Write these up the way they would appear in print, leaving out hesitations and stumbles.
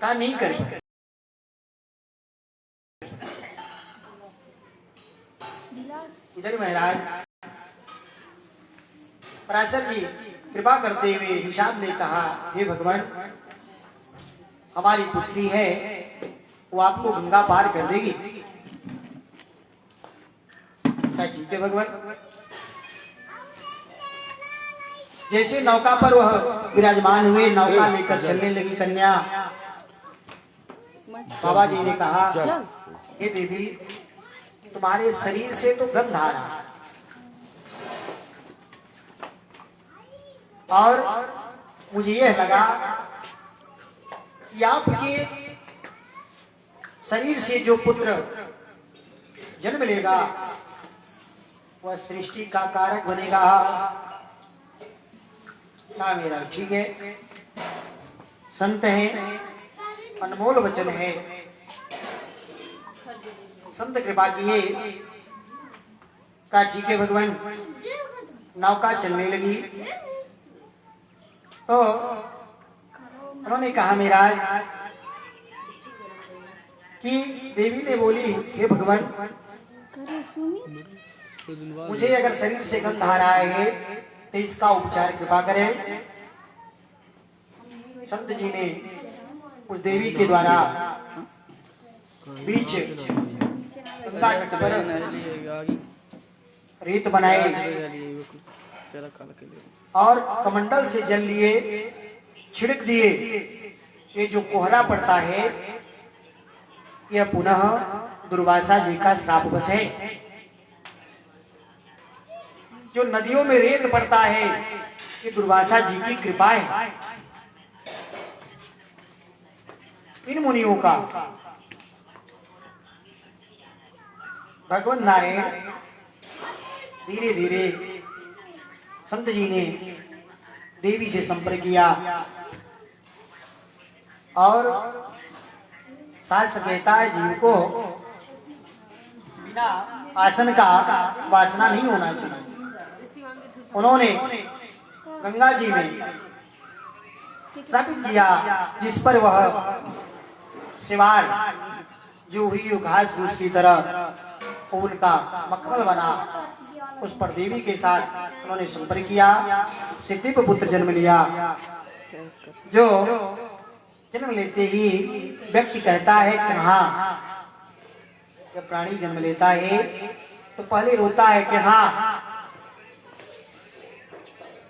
कहा नहीं करें। इधर महाराज पराशर जी कृपा करते हुए निषाद ने कहा, हे भगवान, हमारी पुत्री है, वो आपको गंगा पार कर देगी। क्या ठीक है भगवान। जैसे नौका पर वह विराजमान हुए, नौका लेकर चलने लगी कन्या। बाबा जी ने कहा, हे देवी, तुम्हारे शरीर से तो गंध आ रहा और मुझे यह लगा कि आपके शरीर से जो पुत्र जन्म लेगा वह सृष्टि का कारक बनेगा। ना मेरा ठीक है, संत है, अनमोल वचन है, संत कृपा किए। का ठीक है भगवान। नौका चलने लगी तो उन्होंने कहा महाराज कि देवी ने बोली, हे भगवान, मुझे अगर शरीर से गंध आ रहा है तो इसका उपचार कृपा करें। संत जी ने उस देवी के द्वारा बीच गंगा तट पर रेत बनाए और कमंडल से जल लिए, छिड़क दिए। ये जो कोहरा पड़ता है यह पुनः दुर्वासा जी का श्राप बस है। जो नदियों में रेत पड़ता है ये दुर्वासा जी की कृपा है। इन मुनियों का भगवान नारायण धीरे धीरे संत जी ने देवी से संपर्क किया और शास्त्र कहता है जीव को बिना आसन का वासना नहीं होना चाहिए। उन्होंने गंगा जी में स्थापित किया जिस पर वह सिवार जो हुई घास फूस की तरह उनका मखमल बना, उस पर देवी के साथ उन्होंने संपर्क किया, से दिव्य पुत्र जन्म लिया। जो जन्म लेते ही व्यक्ति कहता है कि हाँ, जब प्राणी जन्म लेता है तो पहले रोता है कि हाँ,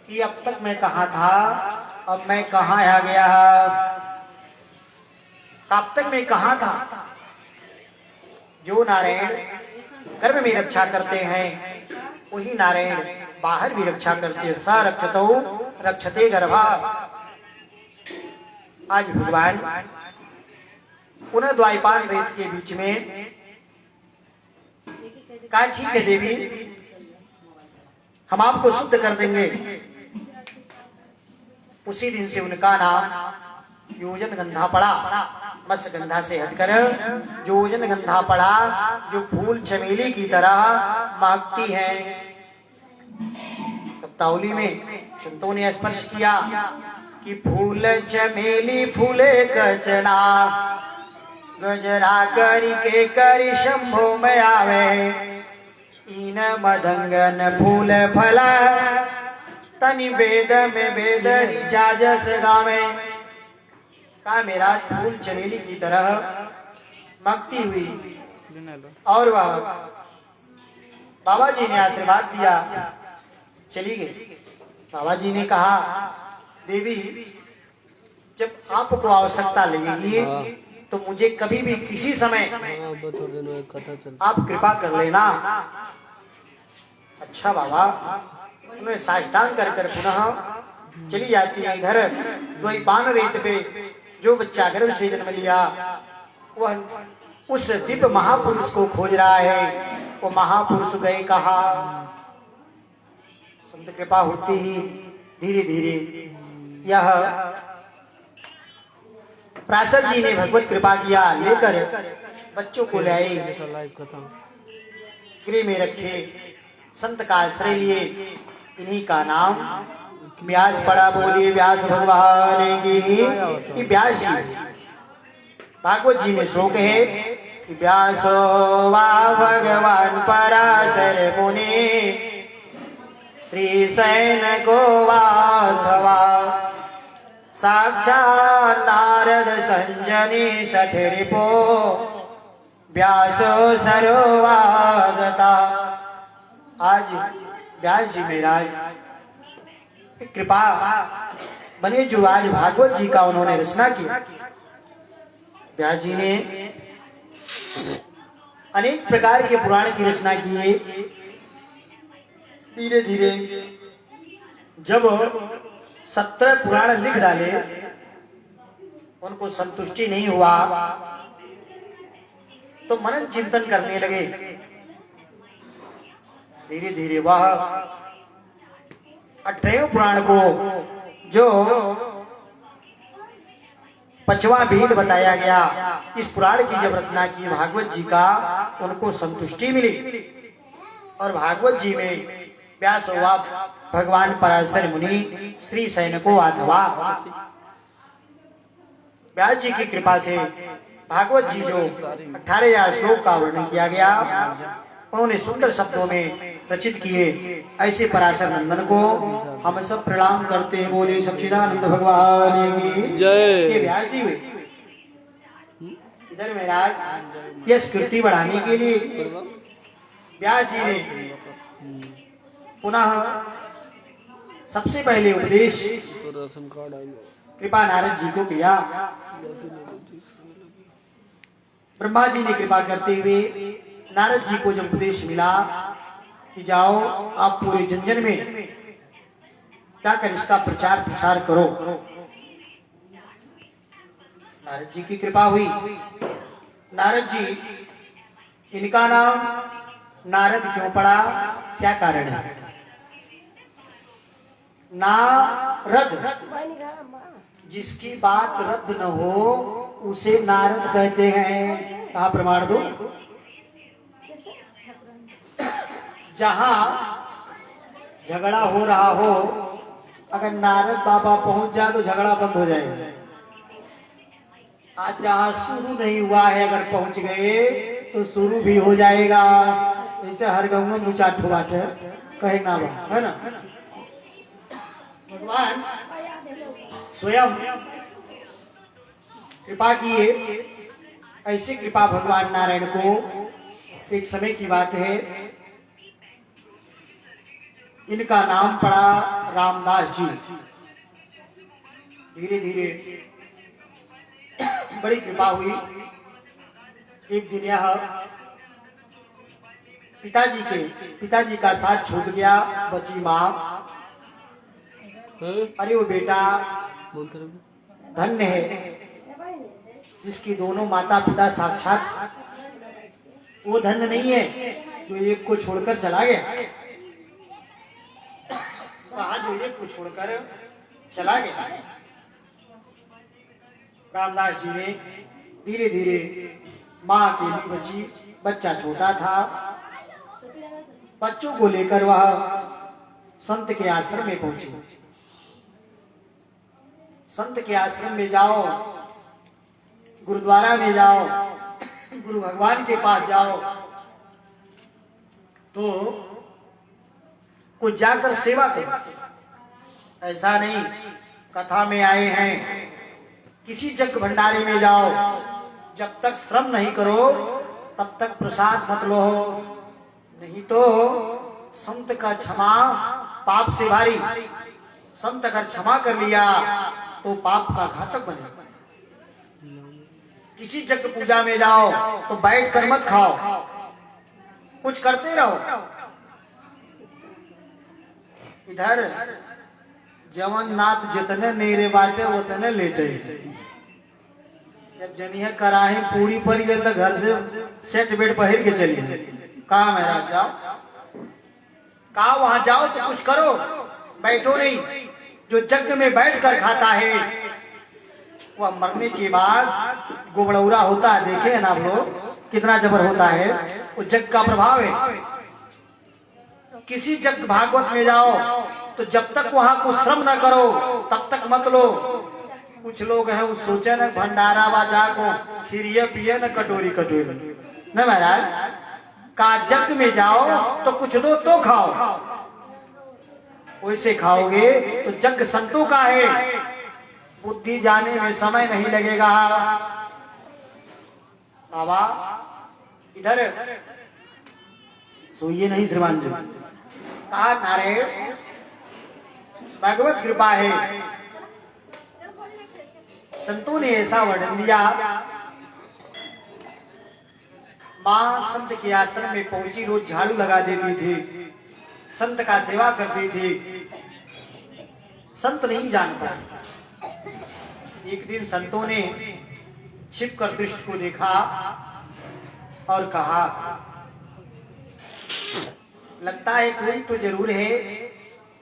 कि अब तक मैं कहाँ था, अब मैं कहाँ आ गया, अब तक मैं कहाँ था। जो नारायण गर्भ में रक्षा करते हैं वही नारायण बाहर भी रक्षा करते हैं। स रक्षतो रक्षते गर्भा। आज भगवान पुनः द्वाइपान रेत के बीच में कहा, ठीक है देवी, हम आपको शुद्ध कर देंगे। उसी दिन से उनका नाम योजन गंधा पड़ा। मत्स्य गंधा से हटकर योजन गंधा पड़ा, जो फूल चमेली की तरह महकती है। तब ताउली में संतों ने स्पर्श किया कि फूल चमेली फूले गजना, गजरा करी के करी शंभो में आवे, इन मदंगन फूल फला, तनि वेद में वेद जाजस गावे। का मेरा फूल चमेली की तरह महकती हुई और वह बाबा जी ने आशीर्वाद दिया, चली गई। बाबा जी ने कहा, देवी, जब आपको आवश्यकता लगेगी तो मुझे कभी भी किसी समय आप कृपा कर लेना। अच्छा बाबा। उन्हें साष्टांग कर कर पुनः चली जाती है। इधर द्वैपान रेत पे जो बच्चा गर्भ से जन्म लिया वह उस दिव्य महापुरुष को खोज रहा है। वो महापुरुष गए कहा। संत कृपा होती ही धीरे धीरे यह पराशर जी ने भगवत कृपा किया, लेकर बच्चों को लाए, गृह में रखे, संत का आश्रय लिए। इन्हीं का नाम व्यास पड़ा। बोलिए व्यास भगवान की। व्यास जी भागवत जी में श्लोक है कि व्यासो वा भगवान पराशर मुनि श्री शयनको वा अथवा साक्षात् नारद संजनी सठरिपो व्यासो सर्वागता। आज व्यास जी महाराज की कृपा बने जो आज भागवत जी का उन्होंने रचना की। व्यास जी ने अनेक प्रकार के पुराण की रचना की है। धीरे धीरे जब 17 पुराण लिख डाले, उनको संतुष्टि नहीं हुआ तो मनन चिंतन करने लगे। धीरे धीरे वह 18वें पुराण को जो 5वां वेद बताया गया, इस पुराण की जब रचना की भागवत जी का, उनको संतुष्टि मिली और भागवत जी में व्यास हुआ भगवान पराशर मुनि श्री शयनको अथवा। व्यास जी की कृपा से भागवत जी जो 18,000 श्लोक का वर्णन किया गया, उन्होंने सुंदर शब्दों में रचित किए। ऐसे पराशर नंदन को हम सब प्रणाम करते हैं। बोले सच्चिदानंद भगवान की जय। ये व्यास जी हुए। इधर महाराज यश कीर्ति बढ़ाने के लिए व्यास जी ने पुनः सबसे पहले उपदेश कृपा नारद जी को किया। ब्रह्मा जी ने कृपा करते हुए नारद जी को जब उपदेश मिला कि जाओ आप पूरे जन में जाकर इसका प्रचार प्रसार करो, नारद जी की कृपा हुई। नारद जी, इनका नाम नारद क्यों पड़ा, क्या कारण है? नारद, जिसकी बात रद्द न हो उसे नारद कहते हैं। कहा प्रमाण दो। जहां झगड़ा हो रहा हो, अगर नारद बाबा पहुंच जाए तो झगड़ा बंद हो जाएगा। आज जहां शुरू नहीं हुआ है, अगर पहुंच गए तो शुरू भी हो जाएगा। ऐसे हर गाँव में चाट बाट कहे ना, है ना। भगवान स्वयं कृपा किए। ऐसी कृपा भगवान नारायण को, एक समय की बात है, इनका नाम पड़ा रामदास जी। धीरे धीरे बड़ी कृपा हुई। एक दिन यह पिताजी का साथ छूट गया, बची माँ। अरे वो बेटा धन्य है जिसकी दोनों माता पिता साक्षात, वो धन्य नहीं है जो एक को छोड़कर चला गया। कहा जो एक को छोड़कर चला गया। रामदास जी ने धीरे धीरे माँ अकेली बची, बच्चा छोटा था। बच्चों को लेकर वह संत के आश्रम में पहुंचे। संत के आश्रम में जाओ, गुरुद्वारा में जाओ, गुरु भगवान के पास जाओ तो कुछ जाकर सेवा करो। ऐसा नहीं कथा में आए हैं, किसी जग भंडारे में जाओ, जब तक श्रम नहीं करो तब तक प्रसाद मत लो, नहीं तो संत का क्षमा पाप से भारी। संत अगर क्षमा कर लिया तो पाप का घातक बनेगा। किसी जग पूजा में जाओ तो बैठ कर मत खाओ, कुछ करते रहो। इधर जवन नाथ जितने मेरे बाटे उतने लेटे। जब जनिया कराहे पूरी पर गए तो घर से सेट बेड पहर के चलिए। कहा महाराज जाओ, कहा वहां जाओ तो कुछ करो, बैठो नहीं। जो जग में बैठ कर खाता है वह मरने के बाद गोबड़ौरा होता है। देखे हैं ना आप लोग कितना जबर होता है, वो जग का प्रभाव है। किसी जग भागवत में जाओ तो जब तक वहां को श्रम न करो तब तक मत लो, कुछ लोग हैं वो सोचे न भंडारा बाजा को खीरिया पिए न कटोरी कटोरी न महाराज का जग में जाओ तो कुछ दो तो खाओ, वैसे खाओगे तो जग संतों का है, बुद्धि जाने में समय नहीं लगेगा। बाबा इधर सोइए नहीं श्रीमान जी, कहा नारायण भगवत कृपा है, संतों ने ऐसा वर्णन दिया। मां संत के आश्रम में पहुंची, रोज झाड़ू लगा देती थी, संत का सेवा करती थी, संत नहीं जान पाए। एक दिन संतों ने छिपकर दृष्टि को देखा और कहा लगता है कोई तो जरूर है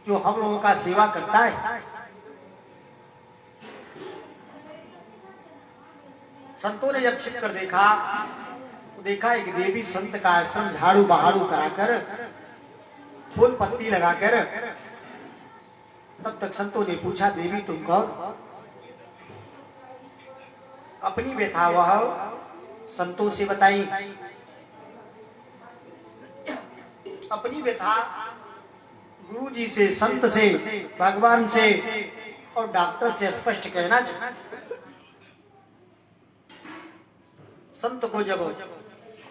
जो हम लोगों का सेवा करता है। संतों ने जब छिपकर देखा तो देखा एक देवी संत का आश्रम झाड़ू बहाड़ू कराकर फूल पत्ती लगाकर। तब तक संतों ने पूछा देवी तुम कौन? अपनी व्यथा वह संतों से बताई। अपनी व्यथा गुरु जी से, संत से, भगवान से और डॉक्टर से स्पष्ट कहना चाहिए। संत को जब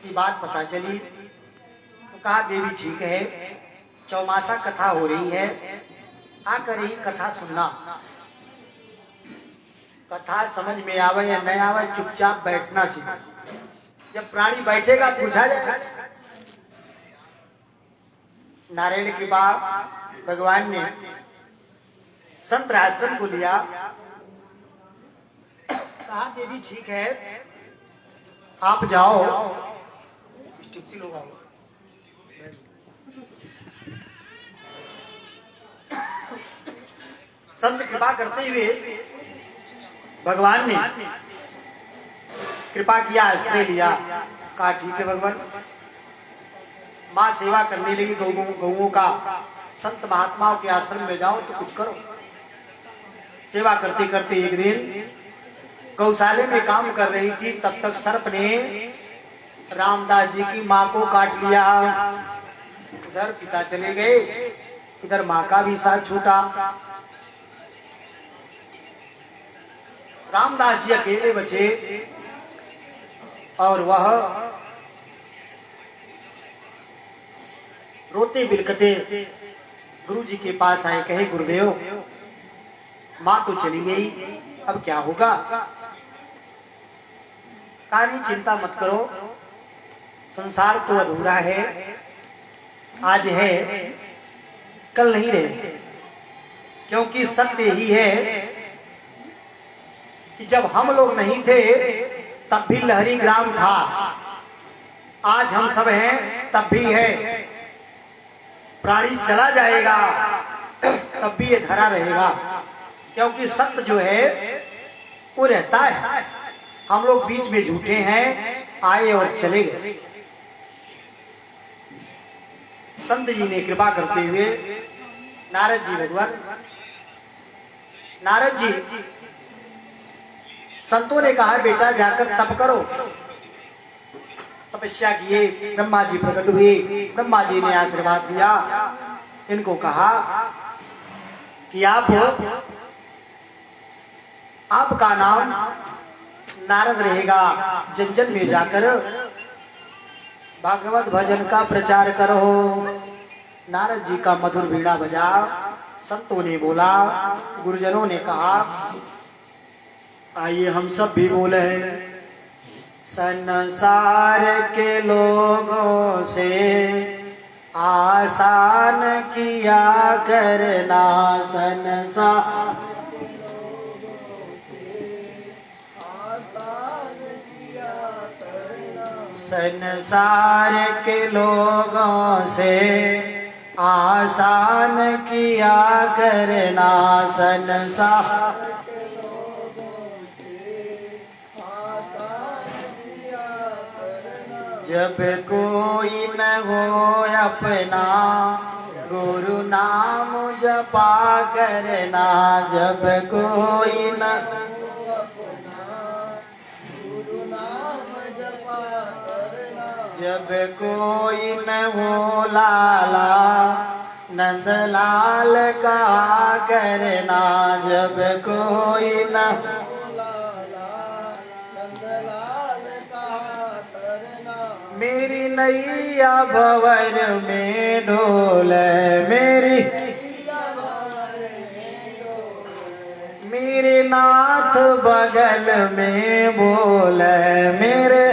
ये बात पता चली तो कहा देवी ठीक है, चौमासा कथा हो रही है, आकर ही कथा सुनना, कथा समझ में आवे या नहीं आवे चुपचाप बैठना सीखो, जब प्राणी बैठेगा तो पूछा जाए। नारायण की बात भगवान ने संत आश्रम को लिया, कहा देवी ठीक है आप जाओ, टिप्सी लोग आओ। संत कृपा करते हुए भगवान ने कृपा किया, आश्रय लिया, कहा ठीक है भगवान। माँ सेवा करने लगी गौओं का, संत महात्माओं के आश्रम में जाओ तो कुछ करो। सेवा करते करते एक दिन गौशाले में काम कर रही थी, तब तक सर्प ने रामदास जी की माँ को काट लिया। उधर पिता चले गए, इधर माँ का भी साथ छूटा। रामदास जी अकेले बचे और वह रोते बिलखते गुरु जी के पास आए, कहे गुरुदेव माँ तो चली गई, अब क्या होगा? कहानी चिंता मत करो, संसार तो अधूरा है, आज है कल नहीं रहे, क्योंकि सत्य ही है कि जब हम लोग नहीं थे तब भी लहरी ग्राम था, आज हम सब हैं तब भी है, प्राणी चला जाएगा तब भी ये धरा रहेगा, क्योंकि सत्य जो है वो रहता है। हम लोग बीच में झूठे हैं, आए और चले गए। संत जी ने कृपा करते हुए नारद जी भगवान, नारद जी संतों ने कहा बेटा जाकर तप करो। तपस्या किए, ब्रह्मा जी प्रकट हुए, ब्रह्मा जी ने आशीर्वाद दिया, इनको कहा कि आपका नाम नारद रहेगा, जन जन में जाकर भागवत भजन का प्रचार करो। नारद जी का मधुर वीणा बजा, संतों ने बोला, गुरुजनों ने कहा आइए हम सब भी बोले। संसार के लोगों से आसान किया करना, संसार संसार के लोगों से आसान किया करना, संसार के लोगों से आसान किया करना। जब कोई न हो अपना गुरु नाम जपा करना, जब कोई न जब कोई न हो लाला नंदलाल का करना, जब कोई न मेरी नैया भंवर में डोले, मेरे नाथ बगल में बोले, मेरे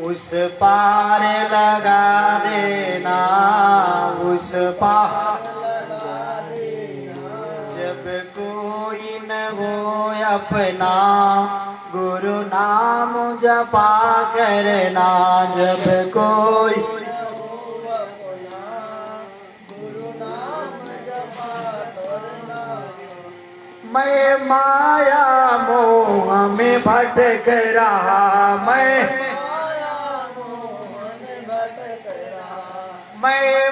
उस पार लगा देना, उस पार जब कोई न हो अपना गुरु नाम जपा करना, जब कोई मैं माया मोह में भटक रहा, मैं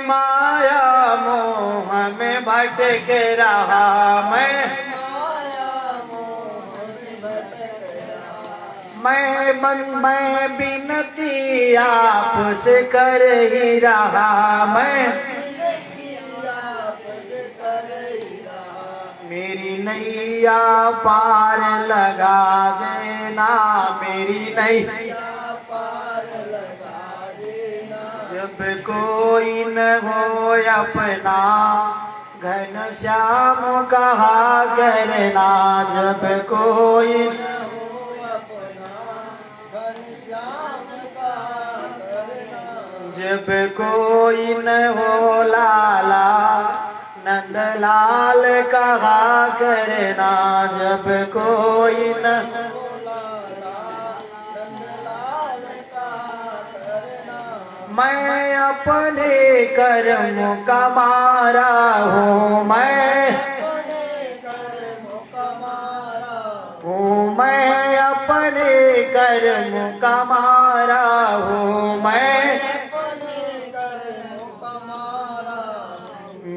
माया मोह में भटक रहा, मैं बिनती आपसे कर ही रहा, मेरी नैया पार लगा देना, मेरी नैया जब कोई न हो अपना घन श्याम कहा करना, जब कोई जब कोई न हो लाला नंदलाल कहा करना, जब कोई न मैं अपने कर्म का मारा हूँ, मैं अपने कर्म का मारा हूँ,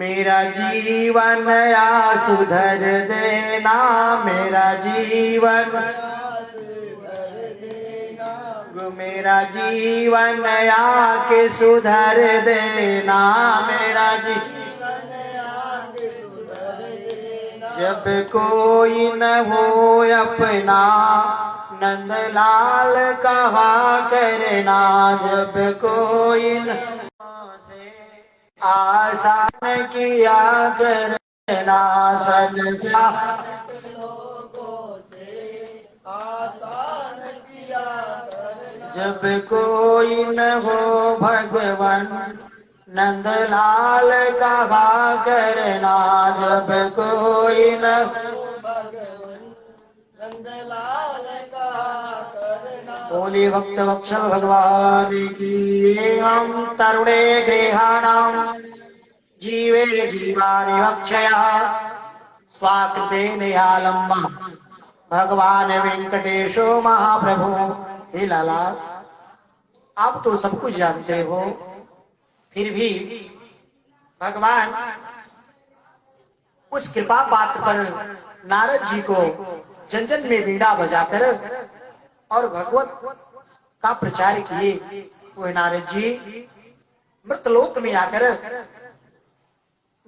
मेरा जीवन या सुधर देना, मेरा जीवन मेरा जीवन आके सुधर देना, मेरा जीवन आके सुधर देना, जब कोई न हो अपना नंदलाल कहा करना, जब कोई न आसान किया करना, संसार जब कोई न हो भगवन नंदलाल कहा करना, जब कोई न हो भगवन नंदलाल कहा करना, बोली भक्त वत्सल भगवान की। हम तरुणे गृहाणां जीवे जीवानि वक्षया स्वाकृतेन यालम्बः भगवान वेंकटेशो महाप्रभु। हे लाला, आप तो सब कुछ जानते हो, फिर भी भगवान उस कृपा पात्र पर नारद जी को जन जन में बीड़ा बजाकर और भगवत का प्रचार किए। वह नारद जी मृतलोक में आकर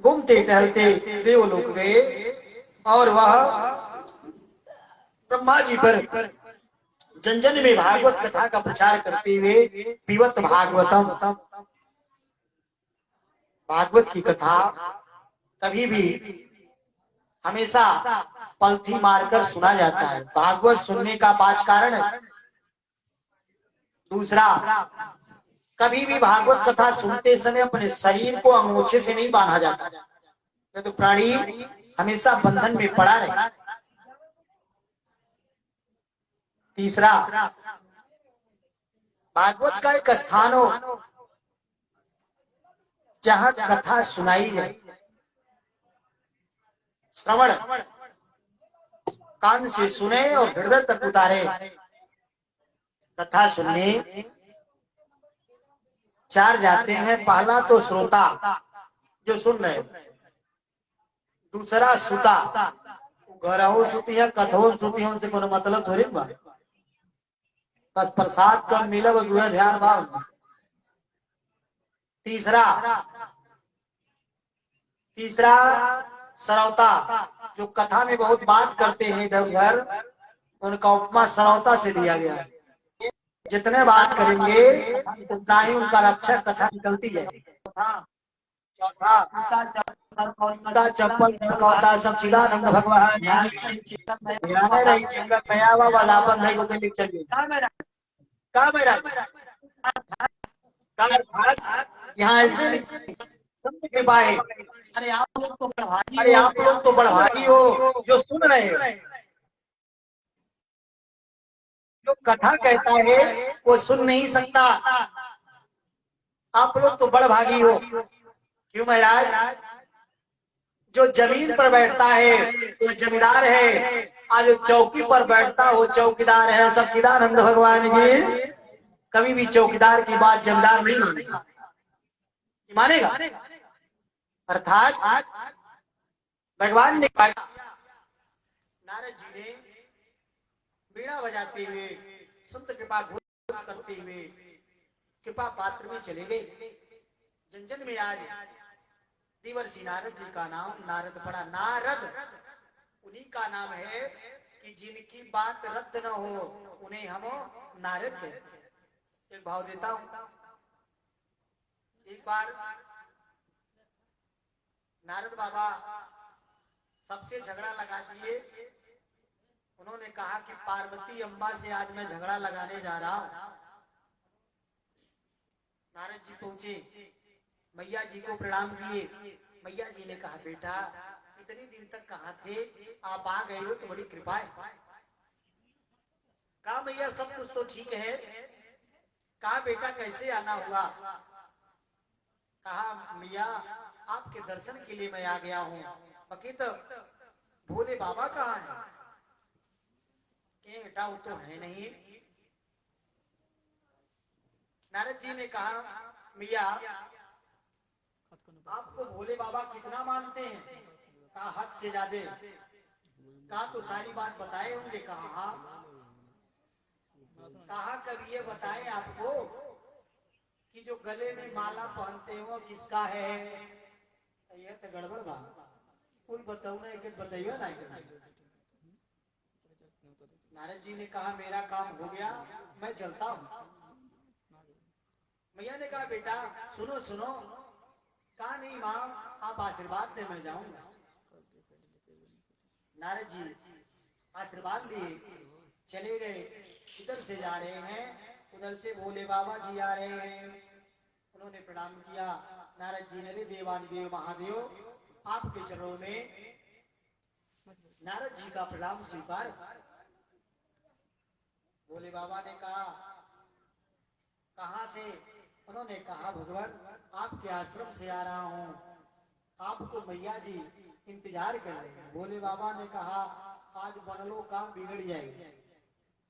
घूमते टहलते देवलोक गए और वह ब्रह्मा जी पर जन जन में भागवत कथा का प्रचार करते हुए पिबत भागवतम, भागवत की कथा कभी भी हमेशा पलथी मारकर सुना जाता है। भागवत सुनने का 5 कारण है। दूसरा, कभी भी भागवत कथा सुनते समय अपने शरीर को अंगोछे से नहीं बांधा जाता, तो प्राणी हमेशा बंधन में पड़ा रहे। तीसरा, भागवत का एक स्थान हो जहां कथा सुनाई जाए, श्रवण कान से सुने और हृदय तक उतारे। कथा सुनने 4 जाते हैं। पहला तो श्रोता जो सुन रहे, दूसरा सुता, घरहु सुती है कथो सुती उनसे कोनो मतलब थोड़ी बा। बस प्रसाद तो मिलब दुआ ध्यान भाव। तीसरा तीसरा सरौता, जो कथा में बहुत बात करते हैं इधर उधर, उनका उपमा सरौता से दिया गया है। जितने बात करेंगे उतना ही उनका रक्षा कथा निकलती जाएगी। उनका चप्पल सरकौता सब चिदानंद भगवान ध्यान रही नया वाला बंद है को लिख चलिए का मेरा यहाँ ऐसे संत कृपा है। अरे आप लोग तो बड़भागी हो जो सुन रहे हो। जो कथा कहता है वो सुन नहीं सकता। आप लोग तो बड़भागी हो। क्यों महाराज? जो जमीन पर बैठता है वो जमींदार है, आज जो चौकी पर बैठता हो चौकीदार है। सच्चिदानंद भगवान की कभी भी चौकीदार की बात जमींदार नहीं मानेगा। मानेगा अर्थात भगवान ने नारद जी ने बीड़ा बजाते हुए संत कृपा घोष करते हुए कृपा पात्र में चले गए। जन जन में आज देवर्षि नारद जी का नाम नारद पड़ा। नारद उन्हीं का नाम है कि जिनकी बात रद्द न हो उन्हें हम नारद कहते। एक भाव देता हूं। एक बार नारद बाबा सबसे झगड़ा लगा दिए। उन्होंने कहा कि पार्वती अम्बा से आज मैं झगड़ा लगाने जा रहा हूं। नारद जी पहुंचे, मैया जी को प्रणाम किए। मैया जी ने कहा बेटा इतनी दिन तक कहाँ थे, आप आ गए हो तो बड़ी कृपा है। कहा मैया सब कुछ तो ठीक है। कहा बेटा कैसे आना हुआ? कहा मैया आपके दर्शन के लिए मैं आ गया हूँ। बाकी तो भोले बाबा कहाँ है? के बेटा वो तो है नहीं। नारद जी ने कहा मैया आपको भोले बाबा कितना मानते हैं? कहा हद से ज्यादा। कहा तो सारी बात बताए होंगे। कहा हाँ। कहा कभी ये बताएं आपको कि जो गले में माला पहनते हो किसका है? यह तो गड़बड़ बात कुल बताऊ ना, एक बताइए ना। नारद जी ने कहा मेरा काम हो गया, मैं चलता हूँ। मैया ने कहा बेटा सुनो सुनो। कहा नहीं माँ आप आशीर्वाद दे मैं जाऊंगा। नारद जी आशीर्वाद लिए चले गए। इधर से जा रहे हैं, उधर से भोले बाबा जी आ रहे हैं। उन्होंने प्रणाम किया। नारद जी ने देवादिदेव महादेव आपके चरणों में नारद जी का प्रणाम स्वीकार। भोले बाबा ने कहा कहां से? उन्होंने कहा भगवान आपके आश्रम से आ रहा हूं, आपको मैया जी इंतजार कर रहे हैं। भोले बाबा ने कहा आज बनलो काम बिगड़ जाएगा।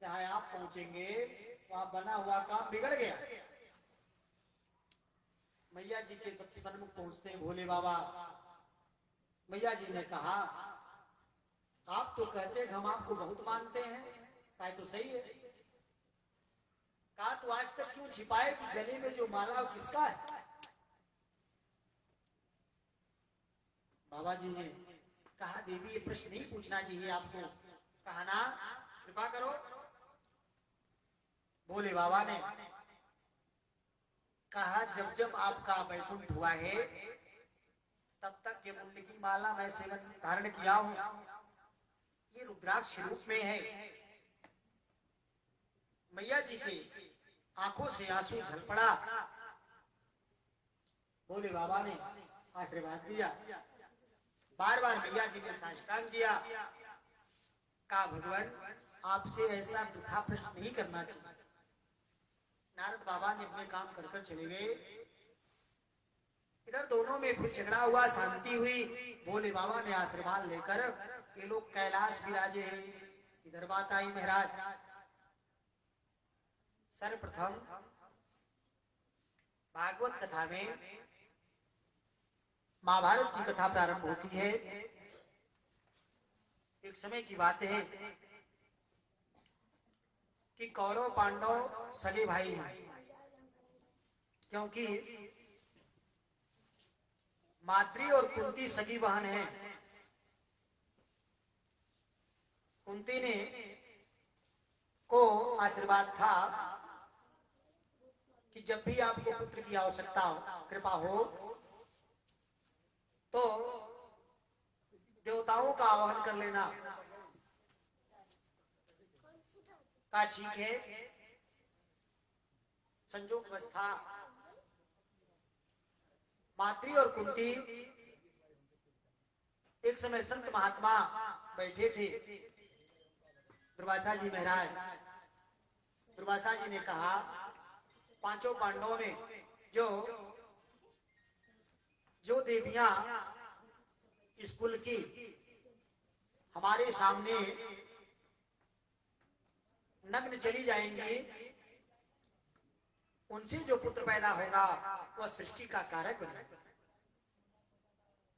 जहां आप पहुंचेंगे वहां बना हुआ काम बिगड़ गया। मैया जी के सन्मुख पहुंचते हैं भोले बाबा। मैया जी ने कहा आप तो कहते हैं हम आपको बहुत मानते हैं। कहा तो सही है। कहा तो आज तक क्यों छिपाए कि गले में जो माला वो किसका है? बाबा जी ने कहा देवी ये प्रश्न नहीं पूछना चाहिए आपको। कहा ना कृपा करो। भोले बाबा ने कहा जब जब आपका वैकुंठ हुआ है तब तक ये मुंड की माला मैं सेवन धारण किया हूं। ये रुद्राक्ष रूप में है। मैया जी के आंखों से आंसू झल पड़ा। भोले बाबा ने आशीर्वाद दिया। बार बार मैया जी ने साष्टांग किया। कहा भगवान आपसे ऐसा वृथा प्रश्न नहीं करना चाहिए। नारद बाबा ने अपने काम कर कर चले गए। इधर दोनों में फिर झगड़ा हुआ, शांति हुई। भोले बाबा ने आशीर्वाद लेकर ये लोग कैलाश विराजे हैं। इधर बात आई महाराज सर्वप्रथम भागवत कथा में महाभारत की कथा प्रारंभ होती है। एक समय की बात है कि कौरव पांडव सगे भाई हैं, क्योंकि माद्री और कुंती सगी बहन हैं। कुंती ने को आशीर्वाद था कि जब भी आपको पुत्र की आवश्यकता हो, कृपा हो, तो देवताओं का आह्वान कर लेना। कहा ठीक है। संजोग बस था, माद्री और कुंती एक समय संत महात्मा बैठे थे। दुर्वासा जी महाराज, दुर्वासा जी ने कहा, पांचों पांडवों में जो जो देवियां स्कूल की हमारे सामने नग्न चली जाएंगी, उनसे जो पुत्र पैदा होगा वह सृष्टि का कारक बनेगा।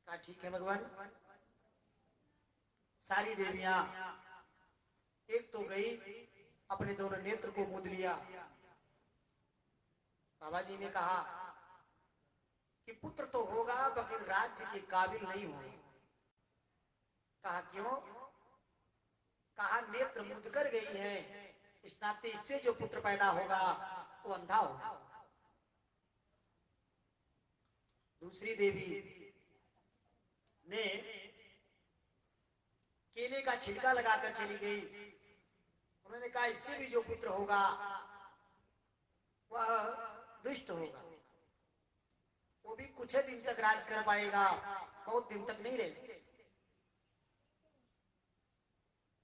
कहा ठीक है भगवान। सारी देवियां एक तो गई, अपने दोनों नेत्र को मूंद लिया। बाबा जी ने कहा कि पुत्र तो होगा लेकिन राज्य के काबिल नहीं होगा। कहा क्यों? कहा नेत्र मूंद कर गई है, इस नाते इससे जो पुत्र पैदा होगा वो अंधा होगा। दूसरी देवी ने केले का छिलका लगाकर चली गई। उन्होंने कहा इससे भी जो पुत्र होगा वह दुष्ट होगा, वो भी कुछ दिन तक राज कर पाएगा, बहुत दिन तक नहीं रहेगा।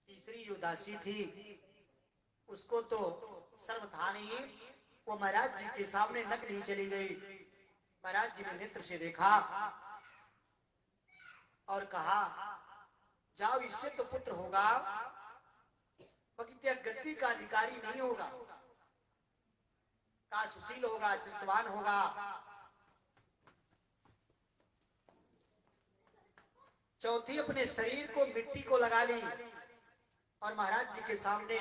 तीसरी जो दासी थी उसको तो शर्म था नहीं, वो महाराज जी के सामने नग्न ही चली गई। महाराज जी ने नेत्र से देखा और कहा जाओ, इससे तो पुत्र होगा मगर गद्दी का अधिकारी नहीं होगा। कहा सुशील होगा, चिंतवान होगा। चौथी अपने शरीर को मिट्टी को लगा ली और महाराज जी के सामने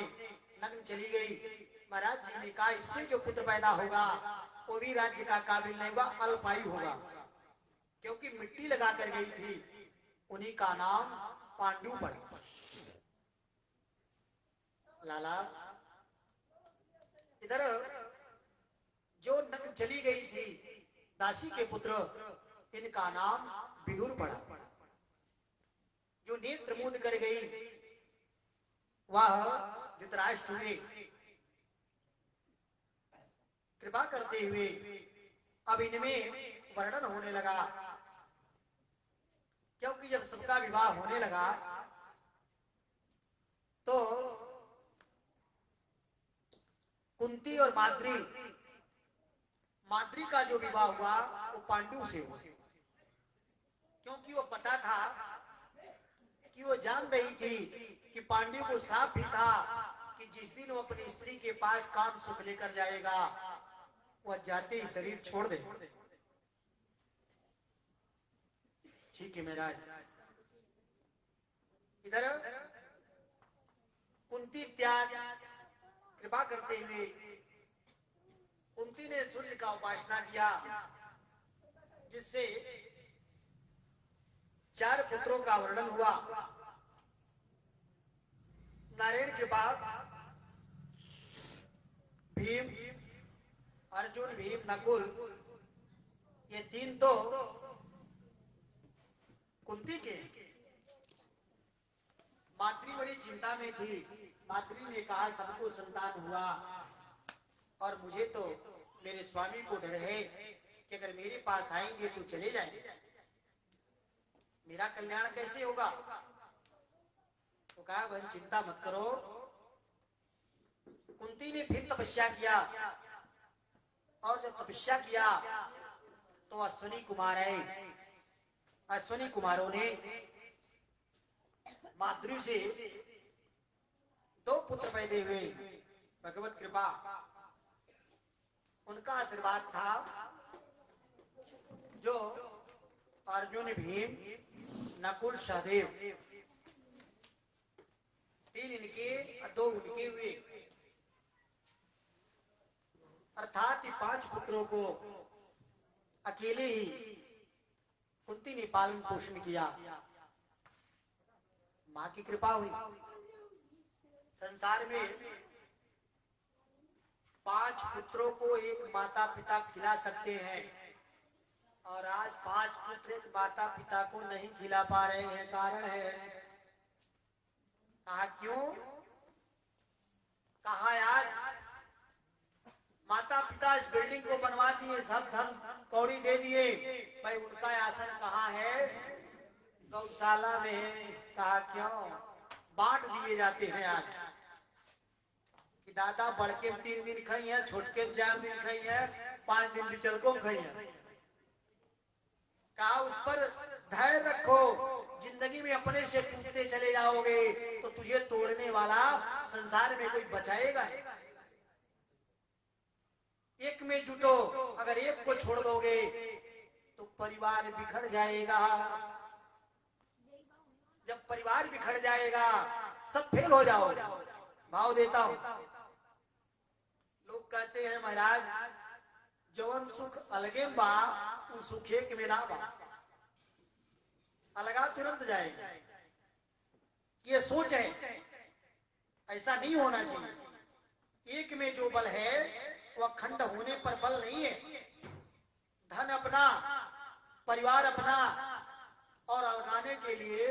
नग्न चली गई। महाराज जी ने कहा इससे जो पुत्र पैदा होगा वो भी राज्य का काबिल नहीं होगा, अल्पायु होगा, क्योंकि मिट्टी लगा कर गई थी। उन्हीं का नाम पांडु पड़ा। लाला, इधर जो नग्न चली गई थी दासी के पुत्र, इनका नाम विदुर पड़ा। जो नेत्र मूंद कर गई वह धृतराष्ट्र हुए। कृपा करते हुए अब इनमें वर्णन होने लगा, क्योंकि जब सबका विवाह होने लगा तो कुंती और माद्री, माद्री का जो विवाह हुआ वो पांडु से हुआ, क्योंकि वो पता था कि वो जान रही थी कि पांडु को श्राप भी था कि जिस दिन वो अपनी स्त्री के पास काम सुख लेकर जाएगा वह जाते ही शरीर छोड़ दे। ठीक है महाराज। इधर कुंती त्याग कृपा करते हुए कुंती ने सूर्य का उपासना किया, जिससे 4 पुत्रों का वर्णन हुआ। नारायण के बाद भीम, अर्जुन, भीम, नकुल, ये 3 तो कुंती के। माद्री बड़ी चिंता में थी। माद्री ने कहा सबको संतान हुआ और मुझे तो मेरे स्वामी को डर है कि अगर मेरे पास आएंगे तो चले जाएंगे, मेरा कल्याण कैसे होगा। तो कहा बहन चिंता मत करो। कुंती ने फिर तपस्या किया और जब तपस्या किया तो अश्विनी कुमार आए। अश्विनी कुमारों ने माद्री से 2 पुत्र पैदा हुए। भगवत कृपा, उनका आशीर्वाद था जो अर्जुन, भीम, नकुल, सहदेव 3 इनके 2 उनके हुए। अर्थात ये 5 पुत्रों को अकेले ही कुंती ने पालन पोषण किया। मां की कृपा हुई। संसार में 5 पुत्रों को एक माता पिता खिला सकते हैं, और आज 5 पुत्र एक माता पिता को नहीं खिला पा रहे हैं। कारण है, कहा क्यों? कहा आज माता पिता इस बिल्डिंग को बनवा दिए, सब धन कौड़ी दे दिए, भाई उनका आसन कहाँ है? गौशाला में है। कहा क्यों? बांट दिए जाते हैं आज कि दादा बड़ के 3 दिन खाई है, छोट के 4 दिन खाई है, 5 दिन बिचल को खाई है। कहा उस पर धैर्य रखो, जिंदगी में अपने से टूटते चले जाओगे तो तुझे तोड़ने वाला संसार में कोई बचाएगा नहीं। एक में जुटो, अगर एक को छोड़ दोगे तो परिवार बिखर जाएगा। जब परिवार बिखर जाएगा, सब फेल हो जाओ। भाव देता हूं। लोग कहते हैं महाराज जवन सुख अलगे बा उ सुख एक में ना बा, अलगा तुरंत जाएगा। ये सोच है, ऐसा नहीं होना चाहिए। एक में जो बल है वह अखंड होने पर बल नहीं है। धन अपना, परिवार अपना, और अलगाने के लिए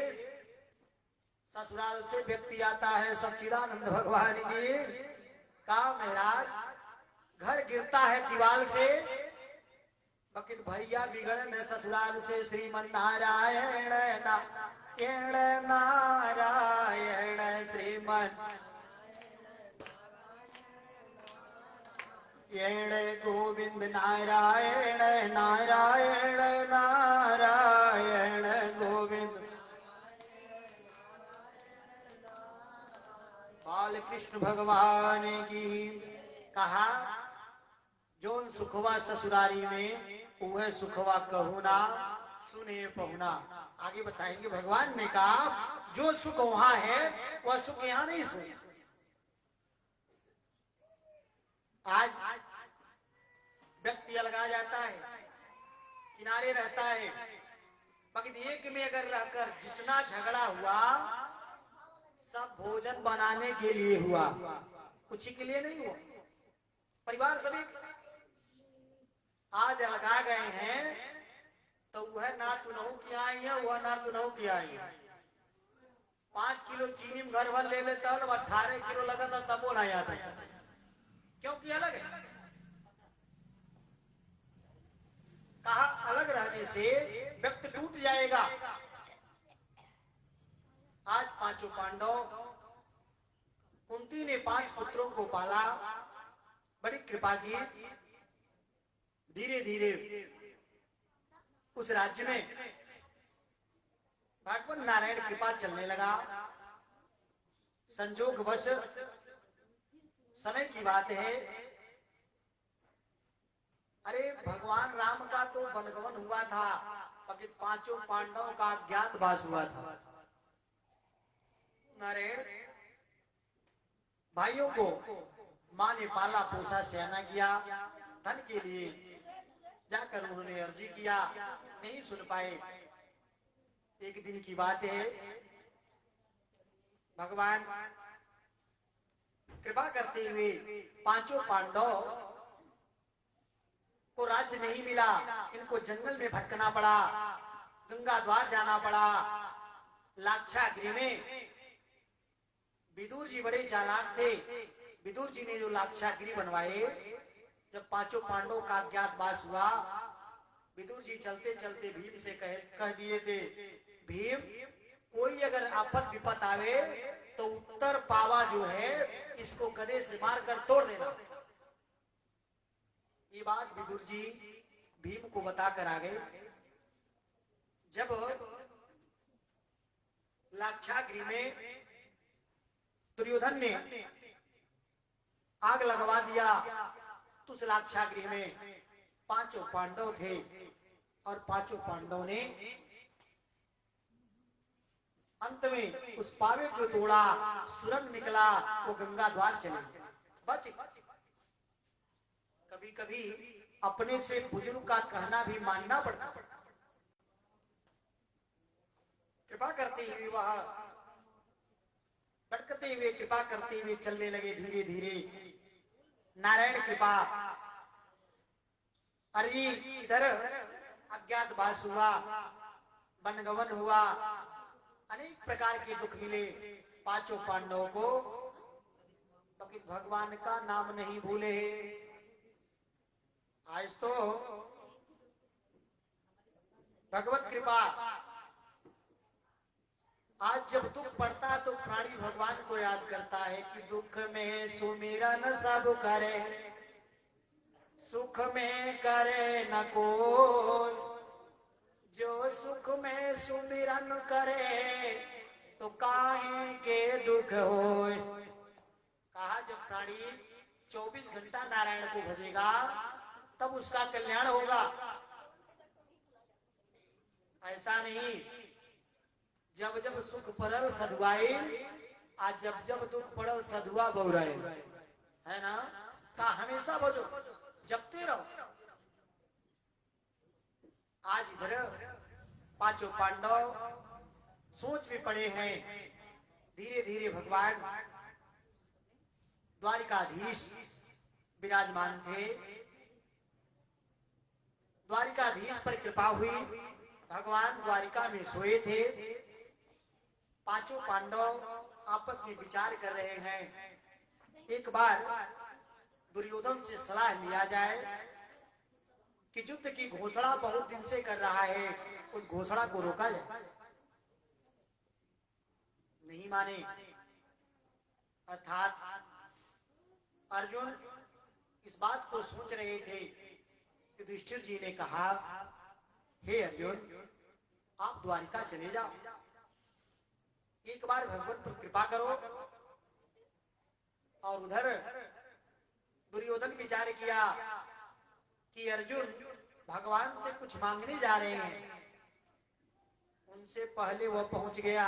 ससुराल से व्यक्ति आता है। सच्चिदानंद भगवान की कहा महाराज घर गिरता है दीवार से, बकित भैया बिगड़न ससुराल से। श्रीमन नारायण नारायण नारायण श्रीमन गोविंद नारायण नारायण नारायण गोविंद। बाल कृष्ण भगवान की कहा जो सुखवा ससुरारी में वह सुखवा कहूना सुने पहुना। आगे बताएंगे। भगवान ने कहा जो सुख वहां है वह सुख यहां नहीं सुने। आज व्यक्ति अलगा जाता है, किनारे रहता है, मगर एक में अगर रहकर जितना झगड़ा हुआ सब भोजन बनाने के लिए हुआ, कुछ के लिए नहीं हुआ। परिवार सभी आज अलगा गए हैं तो वह ना तुनहु की आई है, वह ना तुनहु की आई है। 5 किलो चीनी में घर भर ले लेता है, 18 किलो लगा था तब वो नहीं आता, क्योंकि अलग है। कहा अलग रहने से व्यक्ति टूट जाएगा। आज 5 पांडव, कुंती ने 5 पुत्रों को पाला, बड़ी कृपा की। धीरे धीरे उस राज्य में भगवान नारायण कृपा चलने लगा। संजोगवश समय की बात है, अरे भगवान राम का तो वनगमन हुआ था, मगर 5 पांडवों का अज्ञातवास हुआ था। नारायण भाइयों को मां ने पाला पोसा सयाना किया। धन के लिए जाकर उन्होंने अर्जी किया, नहीं सुन पाए। एक दिन की बात है, भगवान कृपा करते हुए 5 पांडव को राज्य नहीं मिला। इनको जंगल में भटकना पड़ा, गंगा द्वार जाना पड़ा। लाक्षागृह में विदुर जी बड़े चालाक थे। विदुर जी ने जो लाक्षागृह बनवाए, जब 5 पांडवों का अज्ञातवास हुआ, विदुर जी चलते चलते भीम से कह दिए थे, भीम कोई अगर आफत विपत आवे तो उत्तर पावा जो है इसको गदे से मारकर तोड़ देना। ये बात विदुर जी भीम को बताकर आ गए। जब लाक्षागृह में दुर्योधन ने आग लगवा दिया, तो उस लाक्षागृह में 5 पांडव थे, और 5 पांडव ने अंत में उस पावे को तोड़ा, सुरंग निकला, वो गंगा द्वार चले बच। कभी कभी अपने से बुजुर्ग का कहना भी मानना पड़ता है। कृपा करते हुए वह भटकते हुए कृपा करते हुए चलने लगे धीरे धीरे। नारायण कृपा। अरे इधर अज्ञातवास हुआ, वनगमन हुआ, अनेक प्रकार के दुख मिले पांचों पांडवों को, लेकिन भगवान का नाम नहीं भूले। आज तो भगवत कृपा, आज जब दुख पड़ता तो प्राणी भगवान को याद करता है कि दुख में सुमिरन सब करे, सुख में करे न कोई, जो सुख में सुमिरन करे तो काहे के दुख होए। कहा जब प्राणी 24 घंटा नारायण को भजेगा तब उसका कल्याण होगा। ऐसा नहीं जब जब सुख पड़ल सधुआई, आज जब जब दुख पड़ल सधुआ बहुराए, है ना। का हमेशा भजो, जपते रहो। आज इधर पांचों पांडव सोच में पड़े हैं। धीरे धीरे भगवान द्वारिकाधीश विराजमान थे। द्वारिकाधीश पर कृपा हुई, भगवान द्वारिका में सोए थे। पांचों पांडव आपस में विचार कर रहे हैं। एक बार दुर्योधन से सलाह लिया जाए कि युद्ध की घोषणा बहुत दिन से कर रहा है, उस घोषणा को रोका जाए। नहीं माने, अर्थात अर्जुन इस बात को सोच रहे थे। युधिष्ठिर जी ने कहा, हे अर्जुन, आप द्वारिका चले जाओ, एक बार भगवान पर कृपा करो। और उधर दुर्योधन विचार किया कि अर्जुन भगवान से कुछ मांगने जा रहे हैं, उनसे पहले वह पहुंच गया।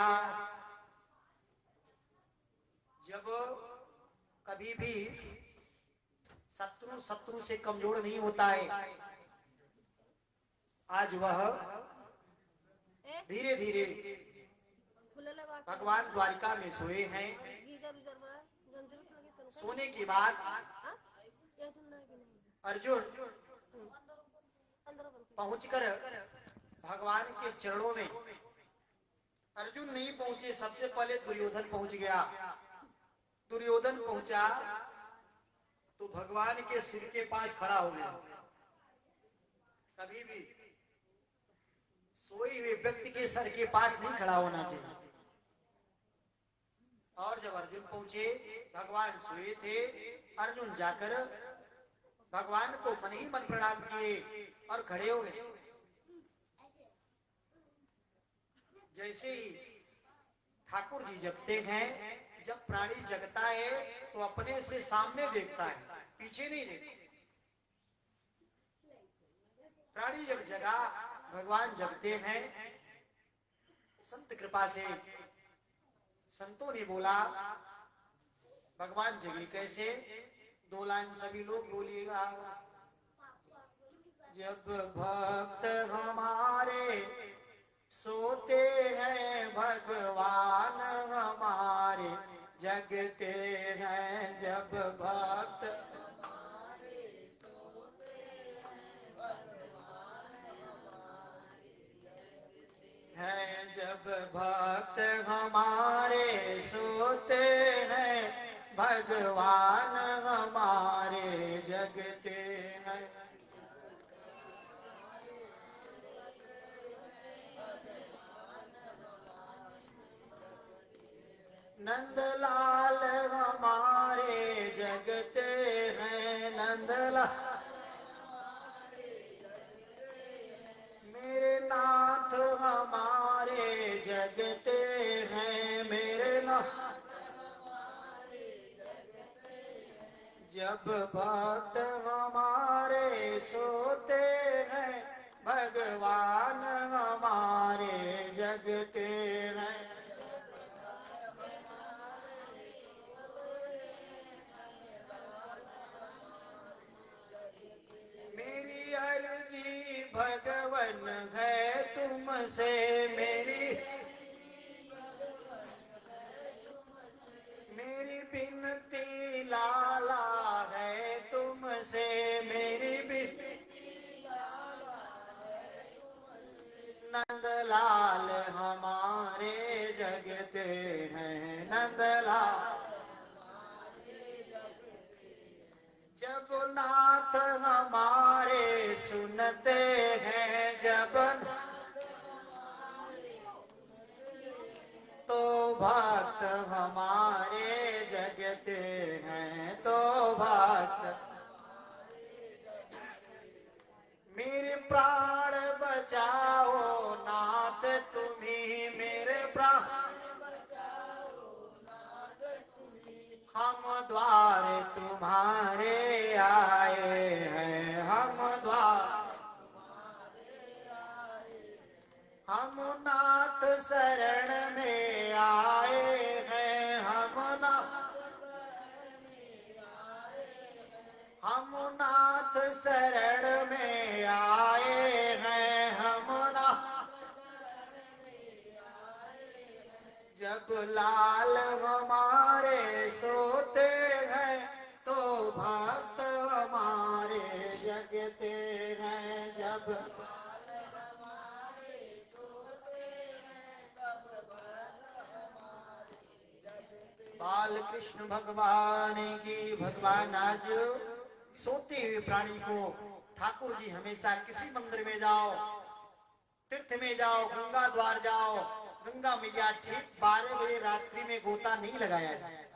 जब कभी भी शत्रु शत्रु से कमजोर नहीं होता है। आज वह धीरे धीरे भगवान द्वारिका में सोए हैं। सोने के बाद अर्जुन पहुंचकर भगवान के चरणों में, अर्जुन नहीं पहुंचे, सबसे पहले दुर्योधन पहुंच गया। दुर्योधन पहुंचा तो भगवान के सिर के पास खड़ा हो गया। कभी भी सोए हुए व्यक्ति के सर के पास नहीं खड़ा होना चाहिए। और जब अर्जुन पहुंचे, भगवान सोए थे, अर्जुन जाकर भगवान को मन ही मन प्रणाम किए और खड़े हो गए। जैसे ही ठाकुर जी जगते हैं, जब प्राणी जगता है तो अपने से सामने देखता है, पीछे नहीं देखता। प्राणी जब जगा, भगवान जगते हैं। संत कृपा से संतों ने बोला, भगवान जगे कैसे? 2 लाइन सभी लोग बोलिएगा। जब भक्त हमारे सोते हैं, भगवान हमारे जगते हैं। जब भक्त हैं, जब भक्त हमारे सोते हैं, भगवान हमारे जगते हैं। नंदलाल हमारे जगते हैं, नंदलाल मेरे नाथ हमारे जगते हैं, मेरे नाथ जब भक्त हमारे सोते हैं, भगवान हमारे जगते हैं। नंदलाल हमारे जगते हैं, नंदलाल जब नाथ हमारे सुनते हैं, जब तो भक्त हमारे जगते हैं, तो भक्त मेरे प्राण बचाओ नाथ तुम्ही, मेरे प्राण हम द्वार तुम्हारे आए हैं, हम द्वार हम नाथ शरण में आए हैं, हम नाथ शरण में आए हैं, हम नाथ जब लाल हमारे सोते हैं तो भक्त हमारे जगते हैं, जब बाल कृष्ण भगवान की। भगवान आज सोते हुए प्राणी को ठाकुर जी हमेशा किसी मंदिर में जाओ, तीर्थ में जाओ, गंगा द्वार जाओ, गंगा मैया ठीक 12 बजे रात्रि में गोता नहीं लगाया जाए।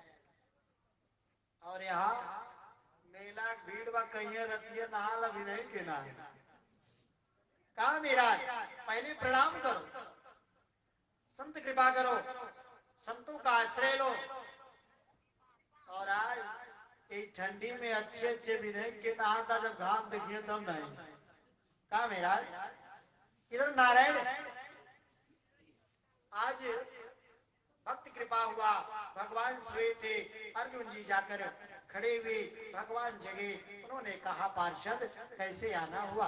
और यहाँ मेला भीड़ व कहीं रतिया नहाल अभिनय के ना है। कहा मेरा पहले प्रणाम करो, संत कृपा करो, संतों का आश्रय लो। और आज एक ठंडी में अच्छे अच्छे विनय के नहाता जब घाम देखिए तब नहीं। कहा मेरा इधर नारायण आज भक्त कृपा हुआ, भगवान सोए थे, अर्जुन जी जाकर खड़े हुए, भगवान जगे। उन्होंने कहा पार्षद कैसे आना हुआ।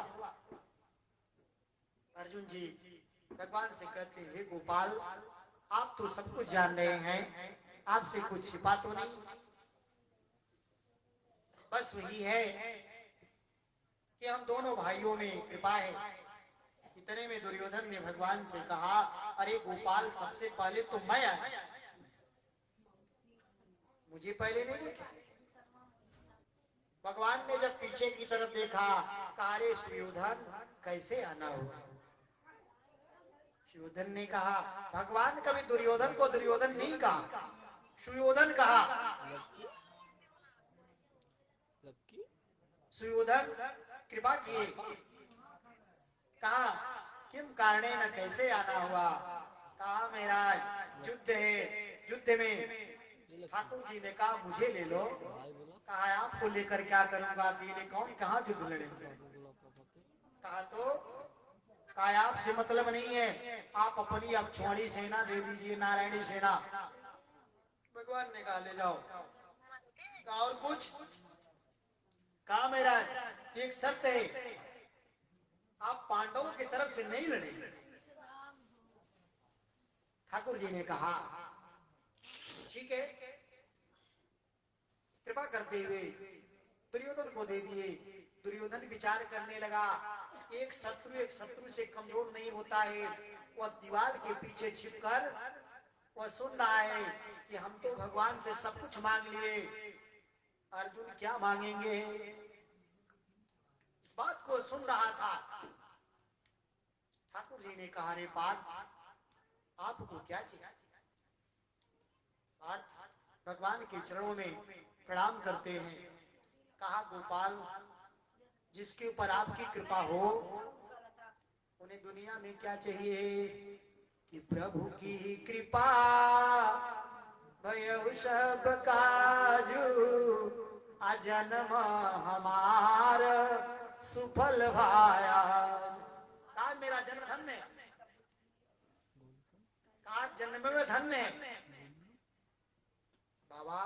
अर्जुन जी भगवान से कहते हे गोपाल आप तो सब कुछ जान रहे हैं, आपसे कुछ छिपा तो नहीं। बस वही है कि हम दोनों भाइयों में कृपा है। इतने में दुर्योधन ने भगवान से कहा अरे गोपाल सबसे पहले तो मैं आया, मुझे पहले नहीं देखा। भगवान ने जब पीछे की तरफ देखा कहा रे सुयोधन कैसे आना हुआ। सुयोधन ने कहा भगवान कभी दुर्योधन को दुर्योधन नहीं कहा, सुयोधन कहा। सुयोधन कृपा किए, कहा किम कारणे न कैसे आना हुआ। कहा मेरा युद्ध है, युद्ध में ठाकुर जी ने कहा मुझे ले लो। कहा आपको लेकर क्या करूंगा, अकेले कौन कहाँ युद्ध लड़ेंगे। कहा तो कहा आपसे मतलब नहीं है, आप अपनी अक्षौणी सेना दे दीजिए, नारायणी सेना। भगवान ने कहा ले जाओ। कहा और कुछ। कहा मेरा एक शर्त है, आप पांडवों की तरफ से नहीं लड़ेंगे। ठाकुर जी ने कहा ठीक है। कृपा करते हुए दुर्योधन को दे दिए। दुर्योधन विचार करने लगा एक शत्रु से कमजोर नहीं होता है। वह दीवार के पीछे छिपकर वह सुन रहा है कि हम तो भगवान से सब कुछ मांग लिए, अर्जुन क्या मांगेंगे, इस बात को सुन रहा था। ठाकुर जी ने कहा रे पार्थ आपको क्या चाहिए। पार्थ भगवान के चरणों में प्रणाम करते हैं। कहा गोपाल जिसके ऊपर आपकी कृपा हो उन्हें दुनिया में क्या चाहिए कि प्रभु की कृपा भयउ सब काजू, अजन्म हमार सुफल भाया। कहा मेरा जन्म धन्य, कहा जन्म में धन्य। बाबा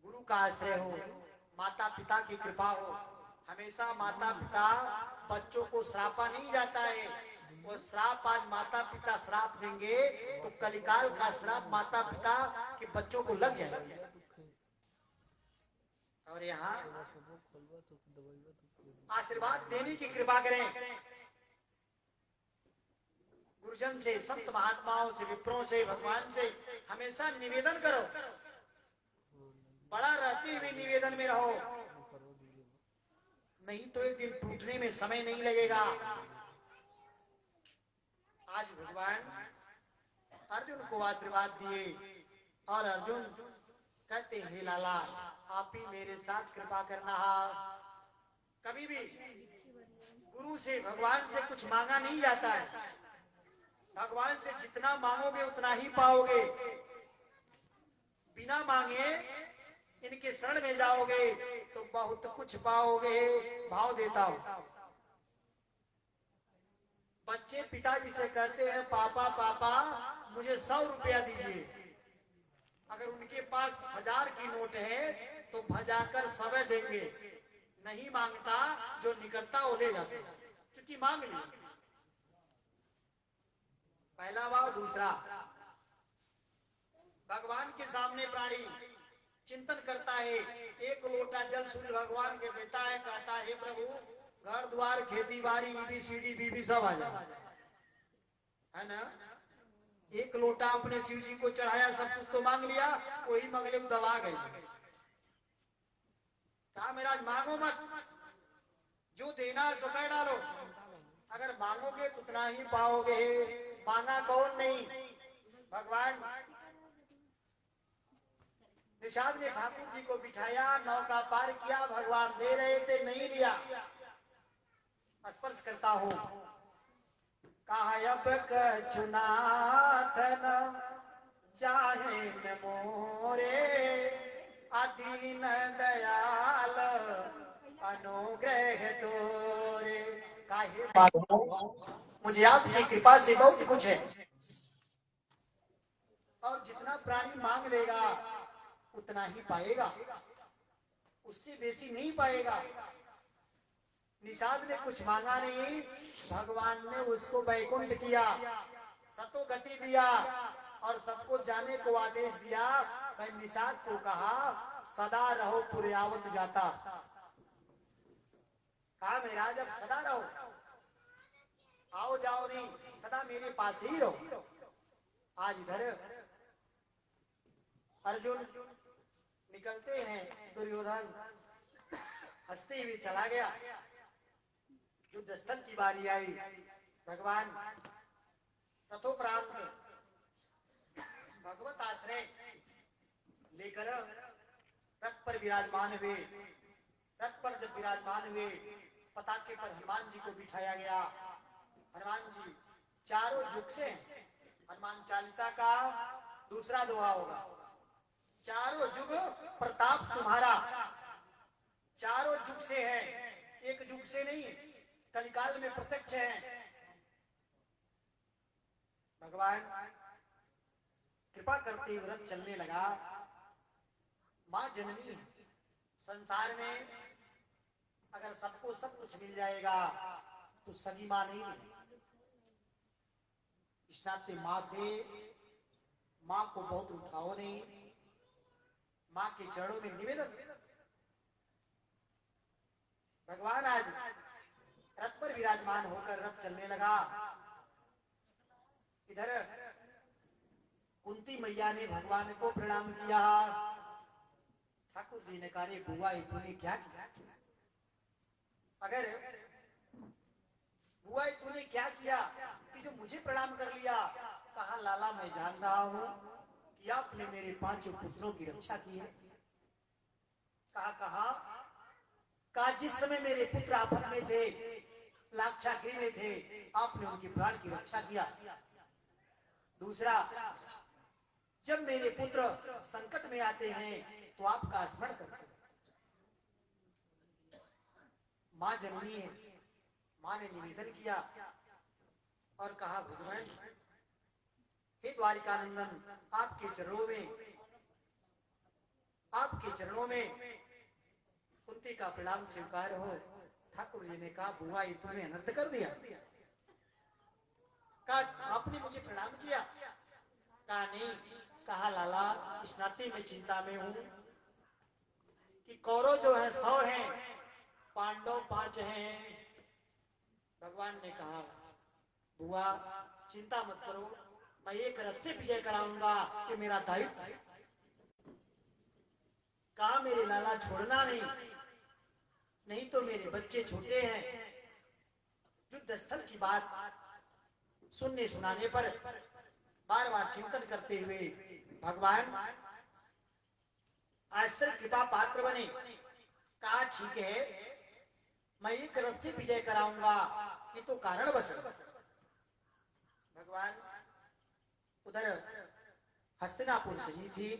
गुरु का आश्रय हो, माता पिता की कृपा हो। हमेशा माता पिता बच्चों को श्रापा नहीं जाता है, वो श्राप आज माता पिता श्राप देंगे तो कलिकाल का श्राप माता पिता के बच्चों को लग जाएगा। और यहाँ आशीर्वाद देने की कृपा करें। गुरुजन से, संत महात्माओं से, विप्रों से, भगवान से हमेशा निवेदन करो, बड़ा रहते हुए निवेदन में रहो, नहीं तो एक दिन टूटने में समय नहीं लगेगा। आज भगवान अर्जुन को आशीर्वाद दिए और अर्जुन कहते हैं, लाला आप ही मेरे साथ कृपा करना। कभी भी गुरु से, भगवान से कुछ मांगा नहीं जाता है। भगवान से जितना मांगोगे उतना ही पाओगे। बिना मांगे इनके शरण में जाओगे तो बहुत कुछ पाओगे। भाव देता हूं, बच्चे पिताजी से कहते हैं, पापा पापा मुझे 100 रुपया दीजिए। अगर उनके पास 1000 की नोट है तो भजाकर सबे देंगे। नहीं मांगता, जो निकलता वो ले जाता, क्योंकि मांग ली। पहला भाव। दूसरा, भगवान के सामने प्राणी चिंतन करता है, एक लोटा जल सूर्य भगवान के देता है, कहता है, प्रभु घर द्वार खेती बाड़ी EBCD BB सब आ जाए, है ना। एक लोटा अपने शिव जी को चढ़ाया, सब कुछ तो मांग लिया, वही मंगले दबा गई। कहा महाराज मांगो मत, जो देना है सो कर डालो। अगर मांगोगे तो उतना ही पाओगे। मांगा कौन नहीं, भगवान। निषाद ने ठाकुर जी को बिठाया, नौका पार किया, भगवान दे रहे थे, नहीं लिया। स्पर्श करता हूं, कहा अब कछुनाथन चाहे न मोरे, अधीन दयाल अनुग्रह तोरे। काहे मुझे आपकी कृपा से बहुत कुछ है, और जितना प्राणी मांग लेगा उतना ही पाएगा, उससे बेसी नहीं पाएगा। निषाद ने कुछ मांगा नहीं, भगवान ने उसको वैकुंठ किया, सतो गति दिया और सबको जाने को आदेश दिया। मैं निषाद को कहा, सदा रहो पुर्यावत जाता। कहा महाराज अब सदा रहो, आओ जाओ नहीं, सदा मेरे पास ही रहो। आज इधर अर्जुन निकलते हैं, दुर्योधन हंसते हुए चला गया। युद्ध स्थल की बारी आई, भगवान रथोपरांत भगवत आश्रय लेकर रथ पर विराजमान हुए। रथ पर जब विराजमान हुए, पताके पर हनुमान जी को बिठाया गया। हनुमान जी चारों जुग से, हनुमान चालीसा का दूसरा दोहा होगा, चारों जुग प्रताप तुम्हारा। चारों जुग से है, एक जुग से नहीं, कलिकाल में प्रत्यक्ष है। भगवान कृपा करते हुए रथ चलने लगा। मां जननी है, संसार में अगर सबको सब कुछ मिल जाएगा तो सगी मां नहीं मिलेगी। इस नाते मां से, मां को बहुत उठाओ नहीं, मां के चरणों में निवेदन। भगवान आज रथ पर विराजमान होकर रथ चलने लगा। इधर कुंती मैया ने भगवान को प्रणाम किया। ठाकुर जी ने कहा, बुआ तूने क्या किया? अगर बुआ तूने क्या किया कि जो मुझे प्रणाम कर लिया? कहा, लाला मैं जान रहा हूं कि आपने मेरे 5 पुत्रों की रक्षा की है। कहा जिस समय मेरे पुत्र आफत में थे, लाक्षागृह में थे, आपने उनके प्राण की रक्षा किया। दूसरा, जब मेरे पुत्र संकट में आते हैं तो आपका स्मरण करते हैं। मां जननी है, मां ने निवेदन किया और कहा, भगवान हे द्वारिकानंदन, आपके चरणों में कुंती का प्रणाम स्वीकार हो। ठाकुर जी ने कहा, बुआ ये तुमने अनर्थ कर दिया। कहा, आपने मुझे प्रणाम किया? कहा नहीं। कहा, लाला इस नाते में चिंता में हूं कि कौरव जो है 100 हैं, पांडव 5 हैं। भगवान ने कहा, बुआ चिंता मत करो, मैं एक रथ से विजय कराऊंगा, ये मेरा दायित्व है। कहा मेरे लाला छोड़ना नहीं, नहीं तो मेरे बच्चे छोटे हैं। युद्ध स्थल की बात सुनने सुनाने पर बार बार चिंतन करते हुए भगवान आश्रय कृपा पात्र बने। कहा ठीक है, मैं एक रथ से विजय कराऊंगा, ये तो कारण बस। भगवान उधर हस्तिनापुर सजी थी।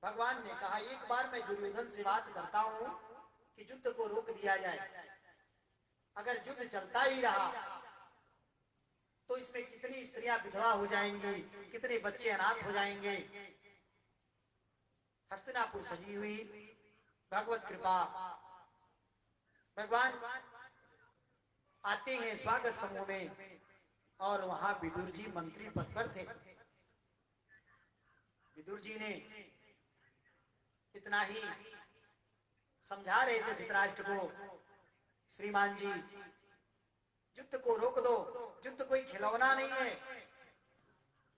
भगवान ने कहा एक बार मैं दुर्योधन से बात करता हूं कि युद्ध को रोक दिया जाए। अगर युद्ध चलता ही रहा तो इसमें कितनी स्त्रियां विधवा हो जाएंगी, कितने बच्चे अनाथ हो जाएंगे। हस्तिनापुर सजी हुई, भगवत कृपा। भगवान आते हैं स्वागत समूह में, और वहां विदुर जी मंत्री पद पर थे। विदुर जी ने इतना ही समझा रहे थे धृतराष्ट्र को, श्रीमान जी युद्ध को रोक दो, युद्ध कोई खिलौना नहीं है,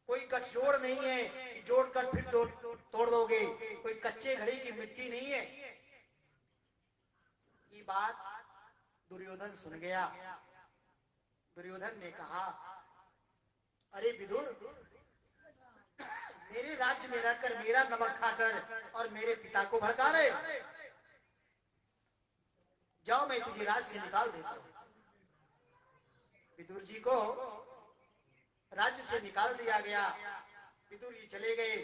कोई गठजोड़ नहीं है कि जोड़कर फिर तोड़ दोगे, कोई कच्चे घड़े की मिट्टी नहीं है। ये बात दुर्योधन सुन गया। दुर्योधन ने कहा अरे विदुर, मेरे राज्य में रहकर मेरा नमक खाकर और मेरे पिता को भड़का रहे, जाओ मैं तुझे राज्य से निकाल देता हूं। विदुर जी को राज्य से निकाल दिया गया। विदुर जी चले गए।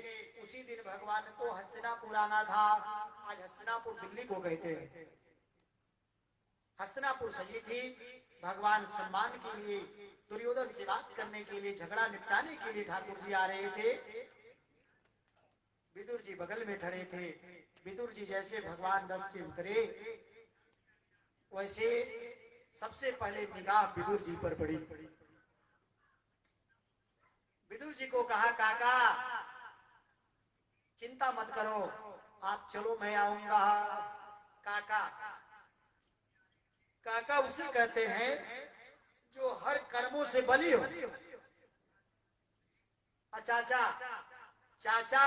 उसी दिन भगवान को हस्तिनापुर आना था। आज हस्तिनापुर दिल्ली को कहते हैं। हस्तिनापुर सजी थी। भगवान सम्मान के लिए, दुर्योधन से बात करने के लिए, झगड़ा निपटाने के लिए ठाकुर जी आ रहे थे। विदुर जी बगल में खड़े थे। विदुर जी जैसे भगवान रथ से उतरे, वैसे सबसे पहले निगाह विदुर जी पर पड़ी। विदुर जी को कहा काका चिंता मत करो, आप चलो मैं आऊंगा। काका, काका उसे कहते हैं जो हर कर्मों से बली हो। चाचा, चाचा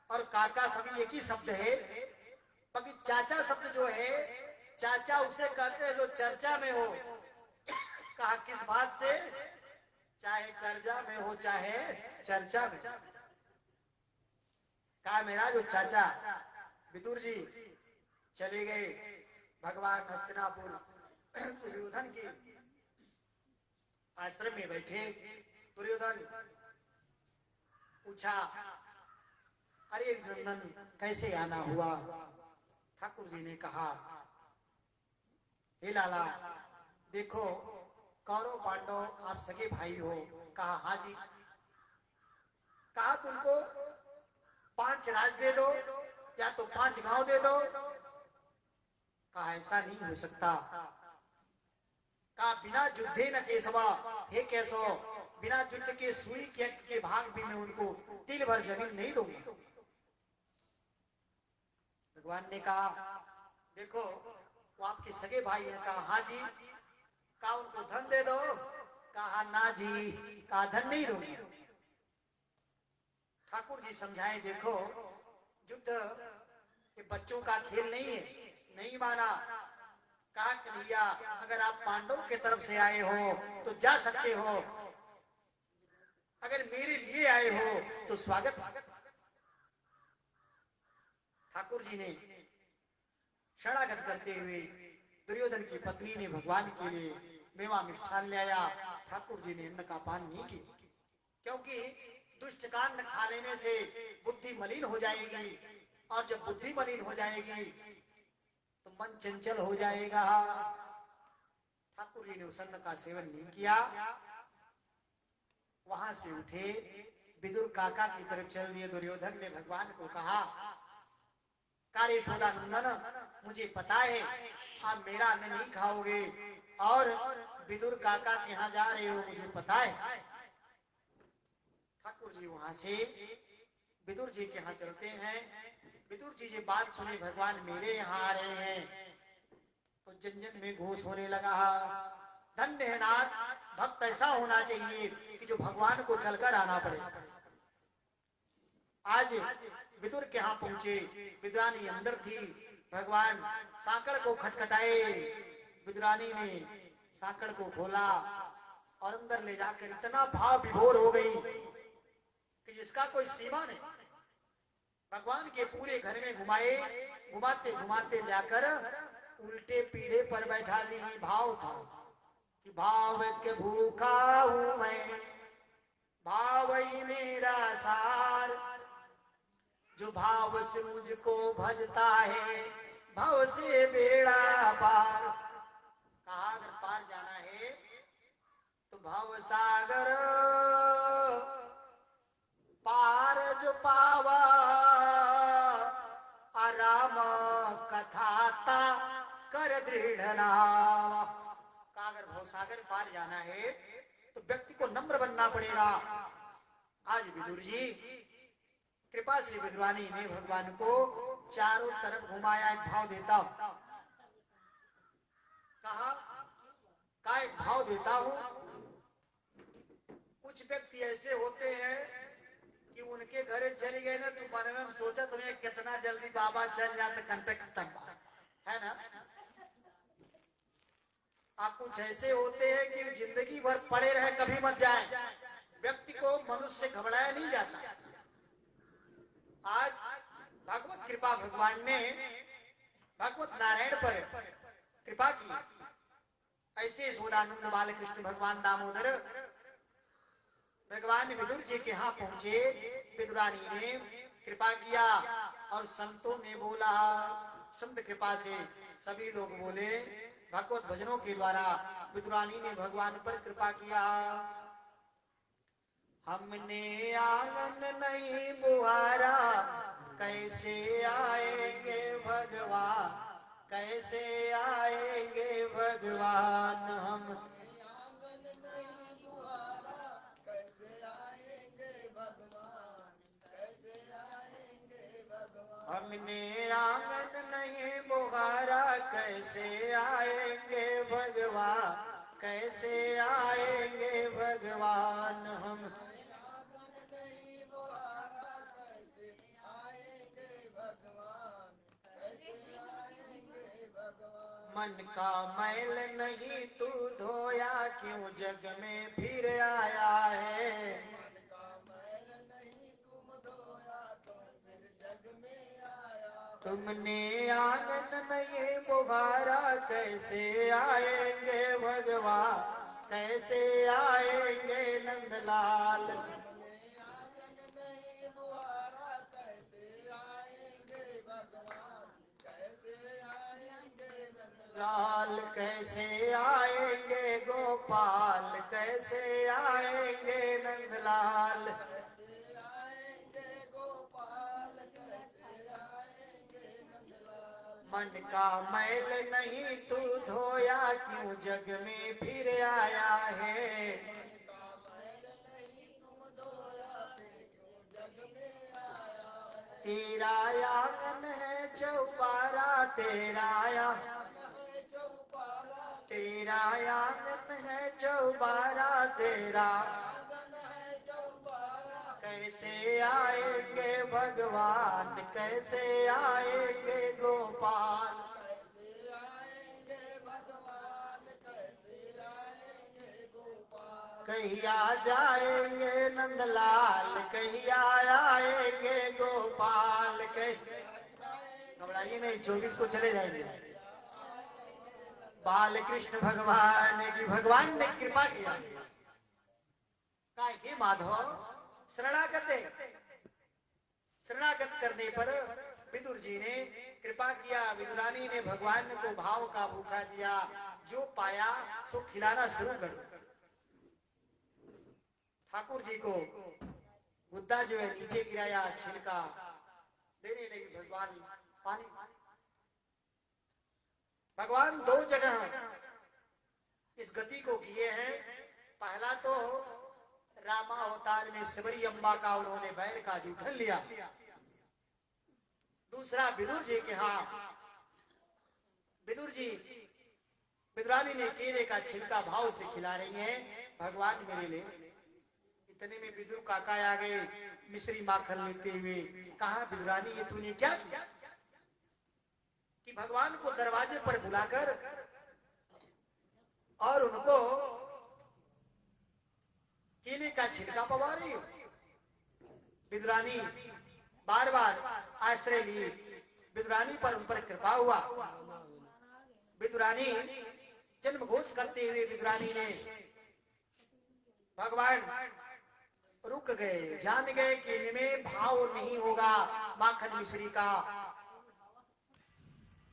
और काका सभी एक ही शब्द है, बाकी चाचा शब्द जो है, चाचा उसे कहते हैं जो चर्चा में हो। कहा किस बात से? चाहे कर्जा में हो चाहे चर्चा में। कहा मेरा जो चाचा विदुर जी चले गए। भगवान हस्तिनापुर दुर्योधन के आश्रम में बैठे। दुर्योधन पूछा अरे नंदन कैसे आना हुआ? ठाकुर जी ने कहा हे लाला देखो, कौरव पांडव आप सगे भाई हो। कहा हाँ जी। कहा तुमको 5 राज दे दो या तो 5 गांव दे दो। कहा ऐसा नहीं हो सकता। कहा बिना युद्धे न केशवा, हे केशव बिना युद्ध के सुई के भाग भी मैं उनको तिल भर जमीन नहीं दूंगा। भगवान ने कहा देखो वो आपके सगे भाई हैं। कहा हाँ जी। कहा उनको धन दे दो। कहा ना जी। कहा धन नहीं दूंगा। ठाकुर जी समझाए देखो युद्ध ये बच्चों का खेल नहीं है। नहीं माना। कहा कन्हैया अगर आप पांडव के तरफ से आए हो तो जा सकते हो, अगर मेरे लिए आए हो तो स्वागत है। ठाकुर जी ने शरणागत करते हुए दुर्योधन की पत्नी ने भगवान के लिए मेवा मिष्ठान ले आया। ठाकुर जी ने अन्न का पान नहीं किया, क्योंकि दुष्ट कांड खा लेने से बुद्धि मलिन हो जाएगी, और जब बुद्धि मलिन हो जाएगी तो मन चंचल हो जाएगा। ठाकुर जी ने उस अन्न का सेवन नहीं किया। वहां से उठे, विदुर काका की तरफ चल दिए। दुर्योधन ने भगवान को कहा कार्य नंदन मुझे पता है आप मेरा अन्न नहीं खाओगे और विदुर काका के यहाँ जा रहे हो, मुझे पता है। ठाकुर जी वहां से विदुर जी के यहाँ चलते हैं। विदुर जी ये बात सुनी भगवान मेरे यहाँ आ रहे हैं तो जन जन में घोष होने लगा, धन्य है नाथ, भक्त ऐसा होना चाहिए कि जो भगवान को चलकर आना पड़े। आज विदुर के यहाँ पहुंचे, विदुरानी अंदर थी, भगवान साकड़ को खटखटाए, विदुरानी ने साकड़ को खोला और अंदर ले जाकर इतना भाव विभोर हो गई कि जिसका कोई सीमा नहीं। भगवान के पूरे घर में घुमाए, घुमाते घुमाते जाकर उल्टे पीढ़े पर बैठा दी। भाव था कि भाव के भूखा हूं मैं, भाव ही मेरा सार, जो भाव से मुझको भजता है, भाव से बेड़ा पार। कहा अगर पार जाना है तो भाव सागर पार जो पावा, आराम कथाता कर दृढ़ नावा। का अगर भवसागर पार जाना है तो व्यक्ति को नम्र बनना पड़ेगा। आज विदुर जी कृपा से विद्वानी ने भगवान को चारों तरफ घुमाया। एक भाव देता हूं, कहा का एक भाव देता हूं। कुछ व्यक्ति ऐसे होते हैं कि उनके घरे चले गए ना तो मन में सोचा तुम्हें कितना जल्दी बाबा चल जाते, कंटक खत्म है ना। आप कुछ ऐसे होते हैं कि जिंदगी भर पड़े रहे, कभी मत जाए। व्यक्ति को मनुष्य घबराया नहीं जाता। आज भगवत कृपा, भगवान ने भगवत नारायण पर कृपा की। ऐसे सोदानंद बालकृष्ण भगवान दामोदर भगवान विदुर जी के यहाँ पहुंचे, विदुरानी ने कृपा किया और संतों ने बोला, संत कृपा से सभी लोग बोले, भगवत भजनों के द्वारा विदुरानी ने भगवान पर कृपा किया। हमने आंगन नहीं बुहारा, कैसे आएंगे भगवान, कैसे आएंगे भगवान। हम हमने आंगन नहीं बुहारा, कैसे आएंगे भगवान, कैसे आएंगे भगवान। हम मन का मैल नहीं तू धोया, क्यों जग में फिर आया है। तुमने आंगन नहीं बुहारा, कैसे आएंगे भगवान, कैसे आएंगे नंदलाल। लाल कैसे आएंगे गोपाल, कैसे आएंगे नंदलाल। मन का मैल नहीं तू धोया, क्यों जग में फिर आया है। तेरा आंगन है चौपारा, तेरा आंगन है चौबारा, तेरा कैसे आएंगे भगवान, कैसे आएंगे गोपाल। कहिया जाएंगे नंदलाल, कहिया आएंगे गोपाल। घबराइए नहीं, 24 को चले जाएंगे। बाल कृष्ण भगवान की, भगवान ने कृपा किया। हे माधव, शरणागत है। शरणागत करने पर विदुर जी ने कृपा किया। विदुरानी ने भगवान को भाव का भूखा दिया, जो पाया सो खिलाना शुरू कर। ठाकुर जी को गुद्दा जो है नीचे गिराया, छिलका देने लगी भगवान पानी। भगवान दो जगह इस गति को किए हैं। पहला तो रामा अवतार में सबरी अम्बा का उन्होंने बैर का जूठन लिया। दूसरा विदुर जी के यहाँ, विदुर जी विदुरानी ने केले का छिलका भाव से खिला रही हैं भगवान मेरे लिए। इतने में विदुर काका आ गए मिश्री माखन लेते हुए। कहा विदुरानी ये तूने क्या किया कि भगवान को दरवाजे पर बुलाकर और उनको केले का छिलका पवा रही हो। विदुरानी बार बार आश्रय लिए, विदुरानी पर उन पर कृपा हुआ। विदुरानी जन्म घोष करते हुए विदुरानी ने भगवान रुक गए, जान गए कि इनमें भाव नहीं होगा माखन मिश्री का।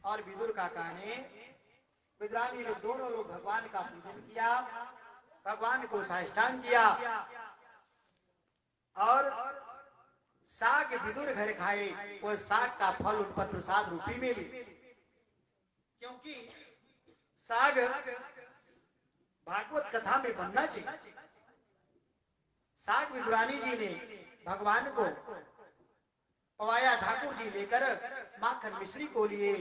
और विदुर काका ने विदुरानी लोग दोनों लोग भगवान का पूजन किया, भगवान को साष्टांग किया और साग विदुर घर खाए। वो साग का फल उन पर प्रसाद रूपी मिली, क्योंकि साग भागवत कथा में बनना चाहिए। साग विदुरानी जी ने भगवान को पवाया, ठाकुर जी लेकर माखन मिश्री को लिए।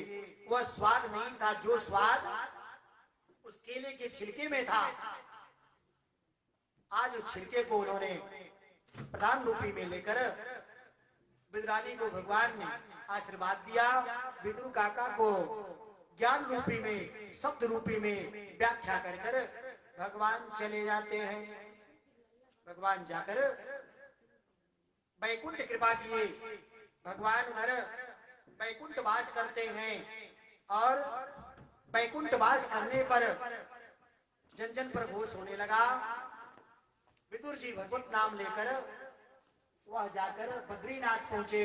वह स्वाद नहीं था जो स्वाद उस केले के छिलके में था। आज उस छिलके को उन्होंने प्रधान रूपी में लेकर विदुरानी को भगवान ने आशीर्वाद दिया। विदुर काका को ज्ञान रूपी में, शब्द रूपी में व्याख्या कर कर भगवान चले जाते हैं। भगवान जाकर वैकुंठ कृपा किए, भगवान उधर वैकुंठ वास करते हैं। और वैकुंठ वास करने पर जन जन पर घोष होने लगा। विदुर जी भगवत नाम लेकर वह जाकर बद्रीनाथ पहुंचे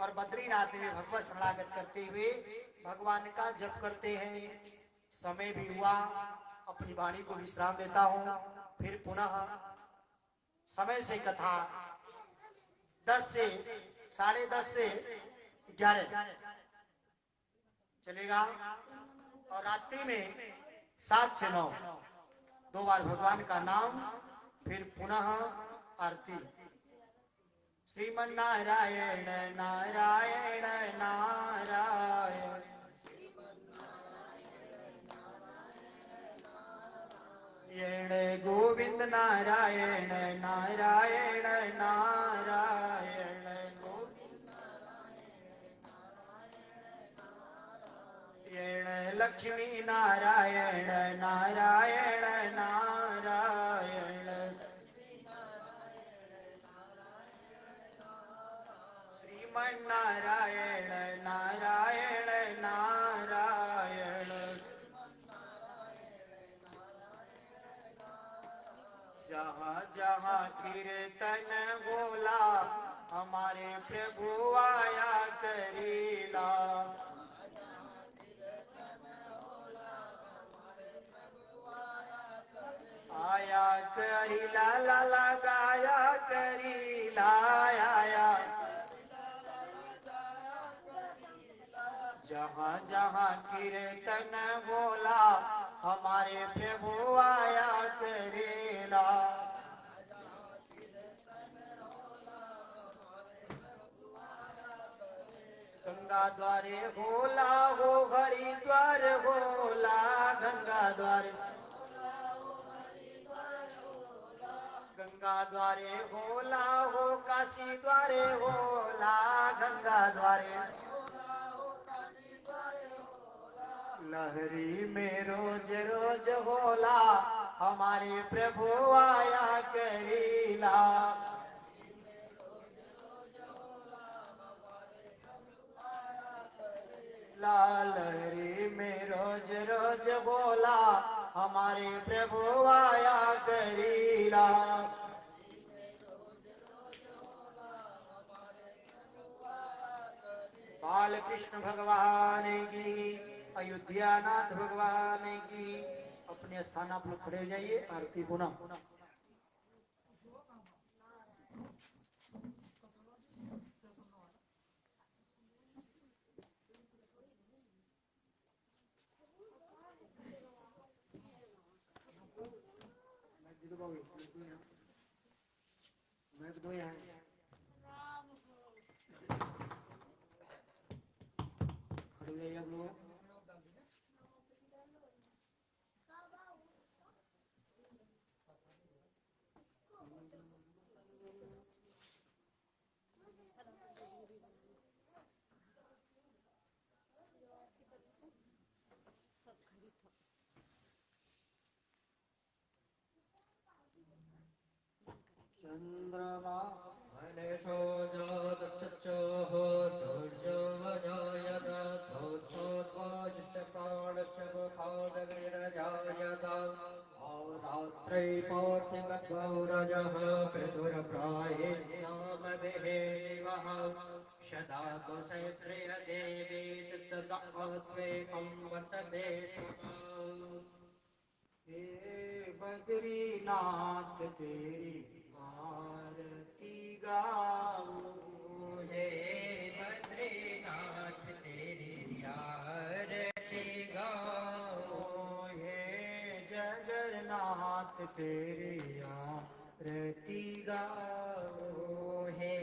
और बद्रीनाथ में भगवत शरणागत करते हुए भगवान का जप करते हैं। समय भी हुआ, अपनी वाणी को विश्राम देता हूं। फिर पुनः समय से कथा 10 से 10:30 से 11 चलेगा और रात्रि में 7 से 9 2 बार भगवान का नाम, फिर पुनः आरती। श्रीमन नारायण नारायण नारायण, गोविंद नारायण नारायण नारायण, लक्ष्मी नारायण नारायण नारायण, श्रीमन नारायण नारायण नारायण। जहाँ जहाँ कीर्तन बोला हमारे प्रभु आया करीला। आया करीला ला ला गाया करीला आया। जहाँ जहाँ कीर्तन बोला हमारे प्रभु आया करेला। गंगा द्वारे होला हो, हरिद्वार होला, गंगा द्वारे गंगा द्वारे होला हो, काशी द्वारे होला, गंगा द्वारे लहरी में रोज रोज होला हमारे प्रभु आया करीला। लहरी में रोज रोज बोला हमारे प्रभु आया करीला। बाल कृष्ण भगवान की, अयोध्या नाथ भगवान की। अपने स्थान आप लोग खड़े हो जाइए, आरती पुनः। मैं दो यहाँ खड़े हो जाइए आप लोग। चंद्रमा मनुषो जातच्चोः सूर्यो वजायत थोत्सोद्वाजुश्च प्राणस्य मुखादग्निरजायत रात्रै पार्थिवगौरजः पितुर्प्रायेण्यामभिः दिवः सदा कुशप्रियदेवी तत्सदात्वेकं वर्तते हे बद्रीनाथ तेरी आरती गाऊं हे बद्रीनाथ तेरी आरती गाऊं हे जगन्नाथ तेरी आरती गाऊं हे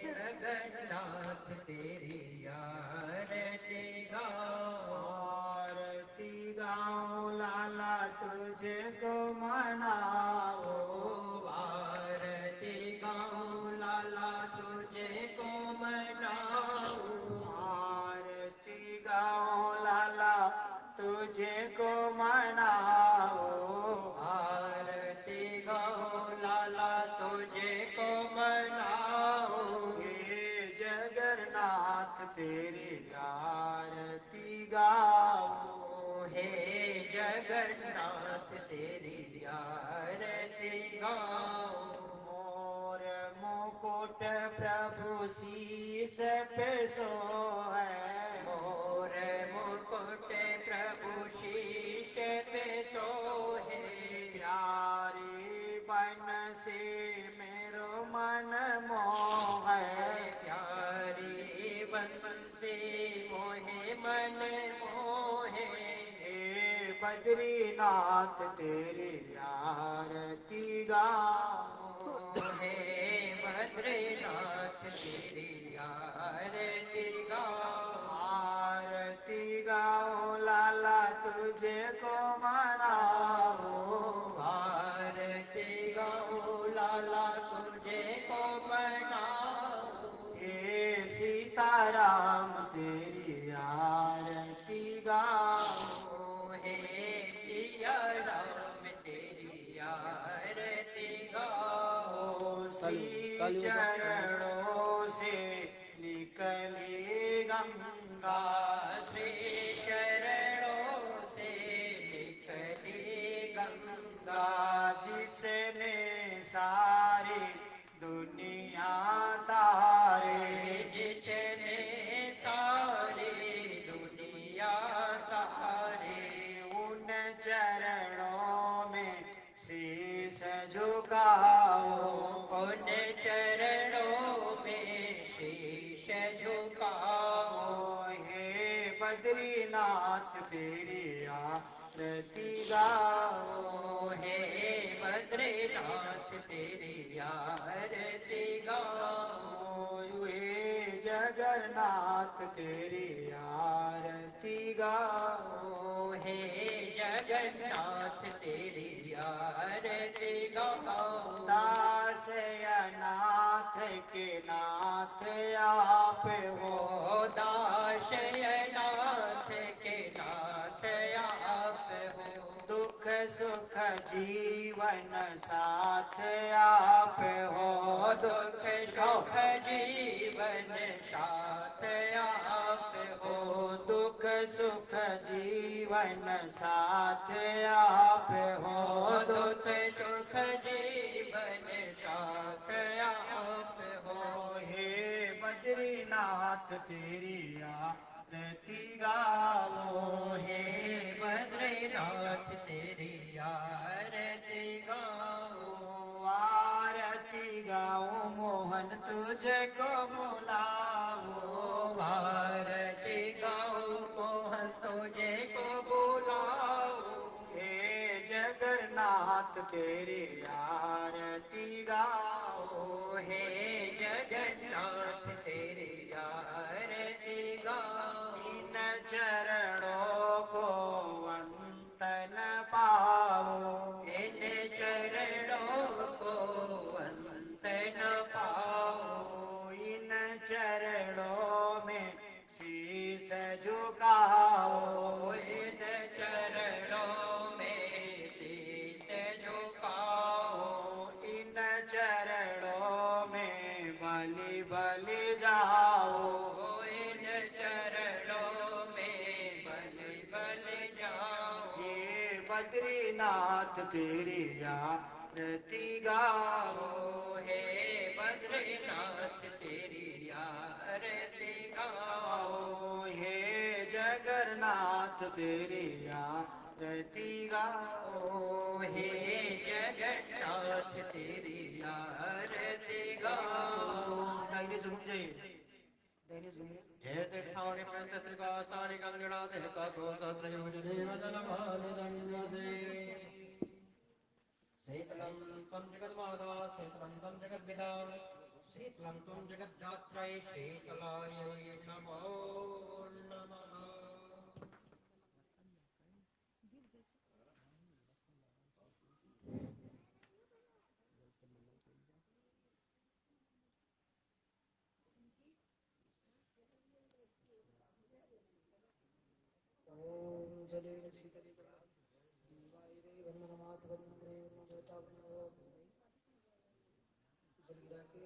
जगन्नाथ तेरी आरती गाऊं आरती गाऊं लाला तुझे को मनाओ आरती गाऊं लाला तुझे को मनाऊं आरती गाऊं लाला तुझे को मनाओ आरती गाऊं लाला तुझे को मनाऊं हे जगन्नाथ तेरी आरती गाऊं हे जगन्नाथ तेरी आरती गाऊं मोर मुकुट प्रभु शीस पे सोहै मोर मुकुट प्रभु शीश पे सोहे प्यारी बन से मेरो मन मोहै प्यारी बंसी मोहे मन मोहे हे बद्रीनाथ तेरी आरती गाऊं हे बद्रीनाथ तेरी आरती गाऊं आरती गाऊं लाला तुझे को मनाओ आरती गाऊं लाला तुझे को मनाऊं हे सीताराम तेरी आरती गाऊं हे सिया राम तेरी आरती गाऊं श्री चरणों से निकली गंगा श्री चरणों से निकली गंगा जिसने सारी दुनिया तारे जिसने सारी दुनिया तारे उन चरणों में शीश झुकाओ उन चरणों में शीश झुकाओ हे बद्रीनाथ तेरी आरती गाओ हे बद्रीनाथ तेरी आरती गाओ हे जगन्नाथ तेरी आरती गाओ हे जगन्नाथ तेरी आरती गाओ दास अनाथ के नाथ आप हो दाशयनाथ के नाथ आप हो दुख सुख जीवन साथ आप हो दुख सुख जीवन साथ आप हो दुख सुख जीवन साथ आप हो दुख सुख जीवन साथ आप हो हे बद्रीनाथ तेरी आरती गाओ हे बद्रीनाथ तेरी आरती गाओ आरती गाओ मोहन तुझको बुलाओ आरती गाओ मोहन तुझे को बुलाओ हे जगन्नाथ तेरी आरती गाओ हे जगन्नाथ तेरी आरती गाओ इन चरणों को अंत न पाओ इन चरणों को अंत न पाओ इन चरणों में शीश झुकाओ इन चरणों में शीश झुकाओ इन चरणों ले जाओ। इन चरणों में बल जाओ। ये बद्रीनाथ तेरी आरती गाओ। हे बद्रीनाथ तेरी आरती गाओ। हे जगन्नाथ तेरी आरती गाओ। हे जगन्नाथ तेरी आरती गाओ। दैनी सुन जाइए, दैनी सुनिए। जय तीर्थानि प्रत्यत्रिकास्तानि कल्याणाते काको सत्रयोजदेवदलभानिदन्यते। शीतलं त्वं जगन्माता शीतलं त्वं जगद्पिता शीतलं त्वं जगद्धात्रै शीतलायै नमो नमः। ओम जलेन शीतलीकरणं वायुरे वन्दनमात् वन्दने नमो देवता जल गिरा के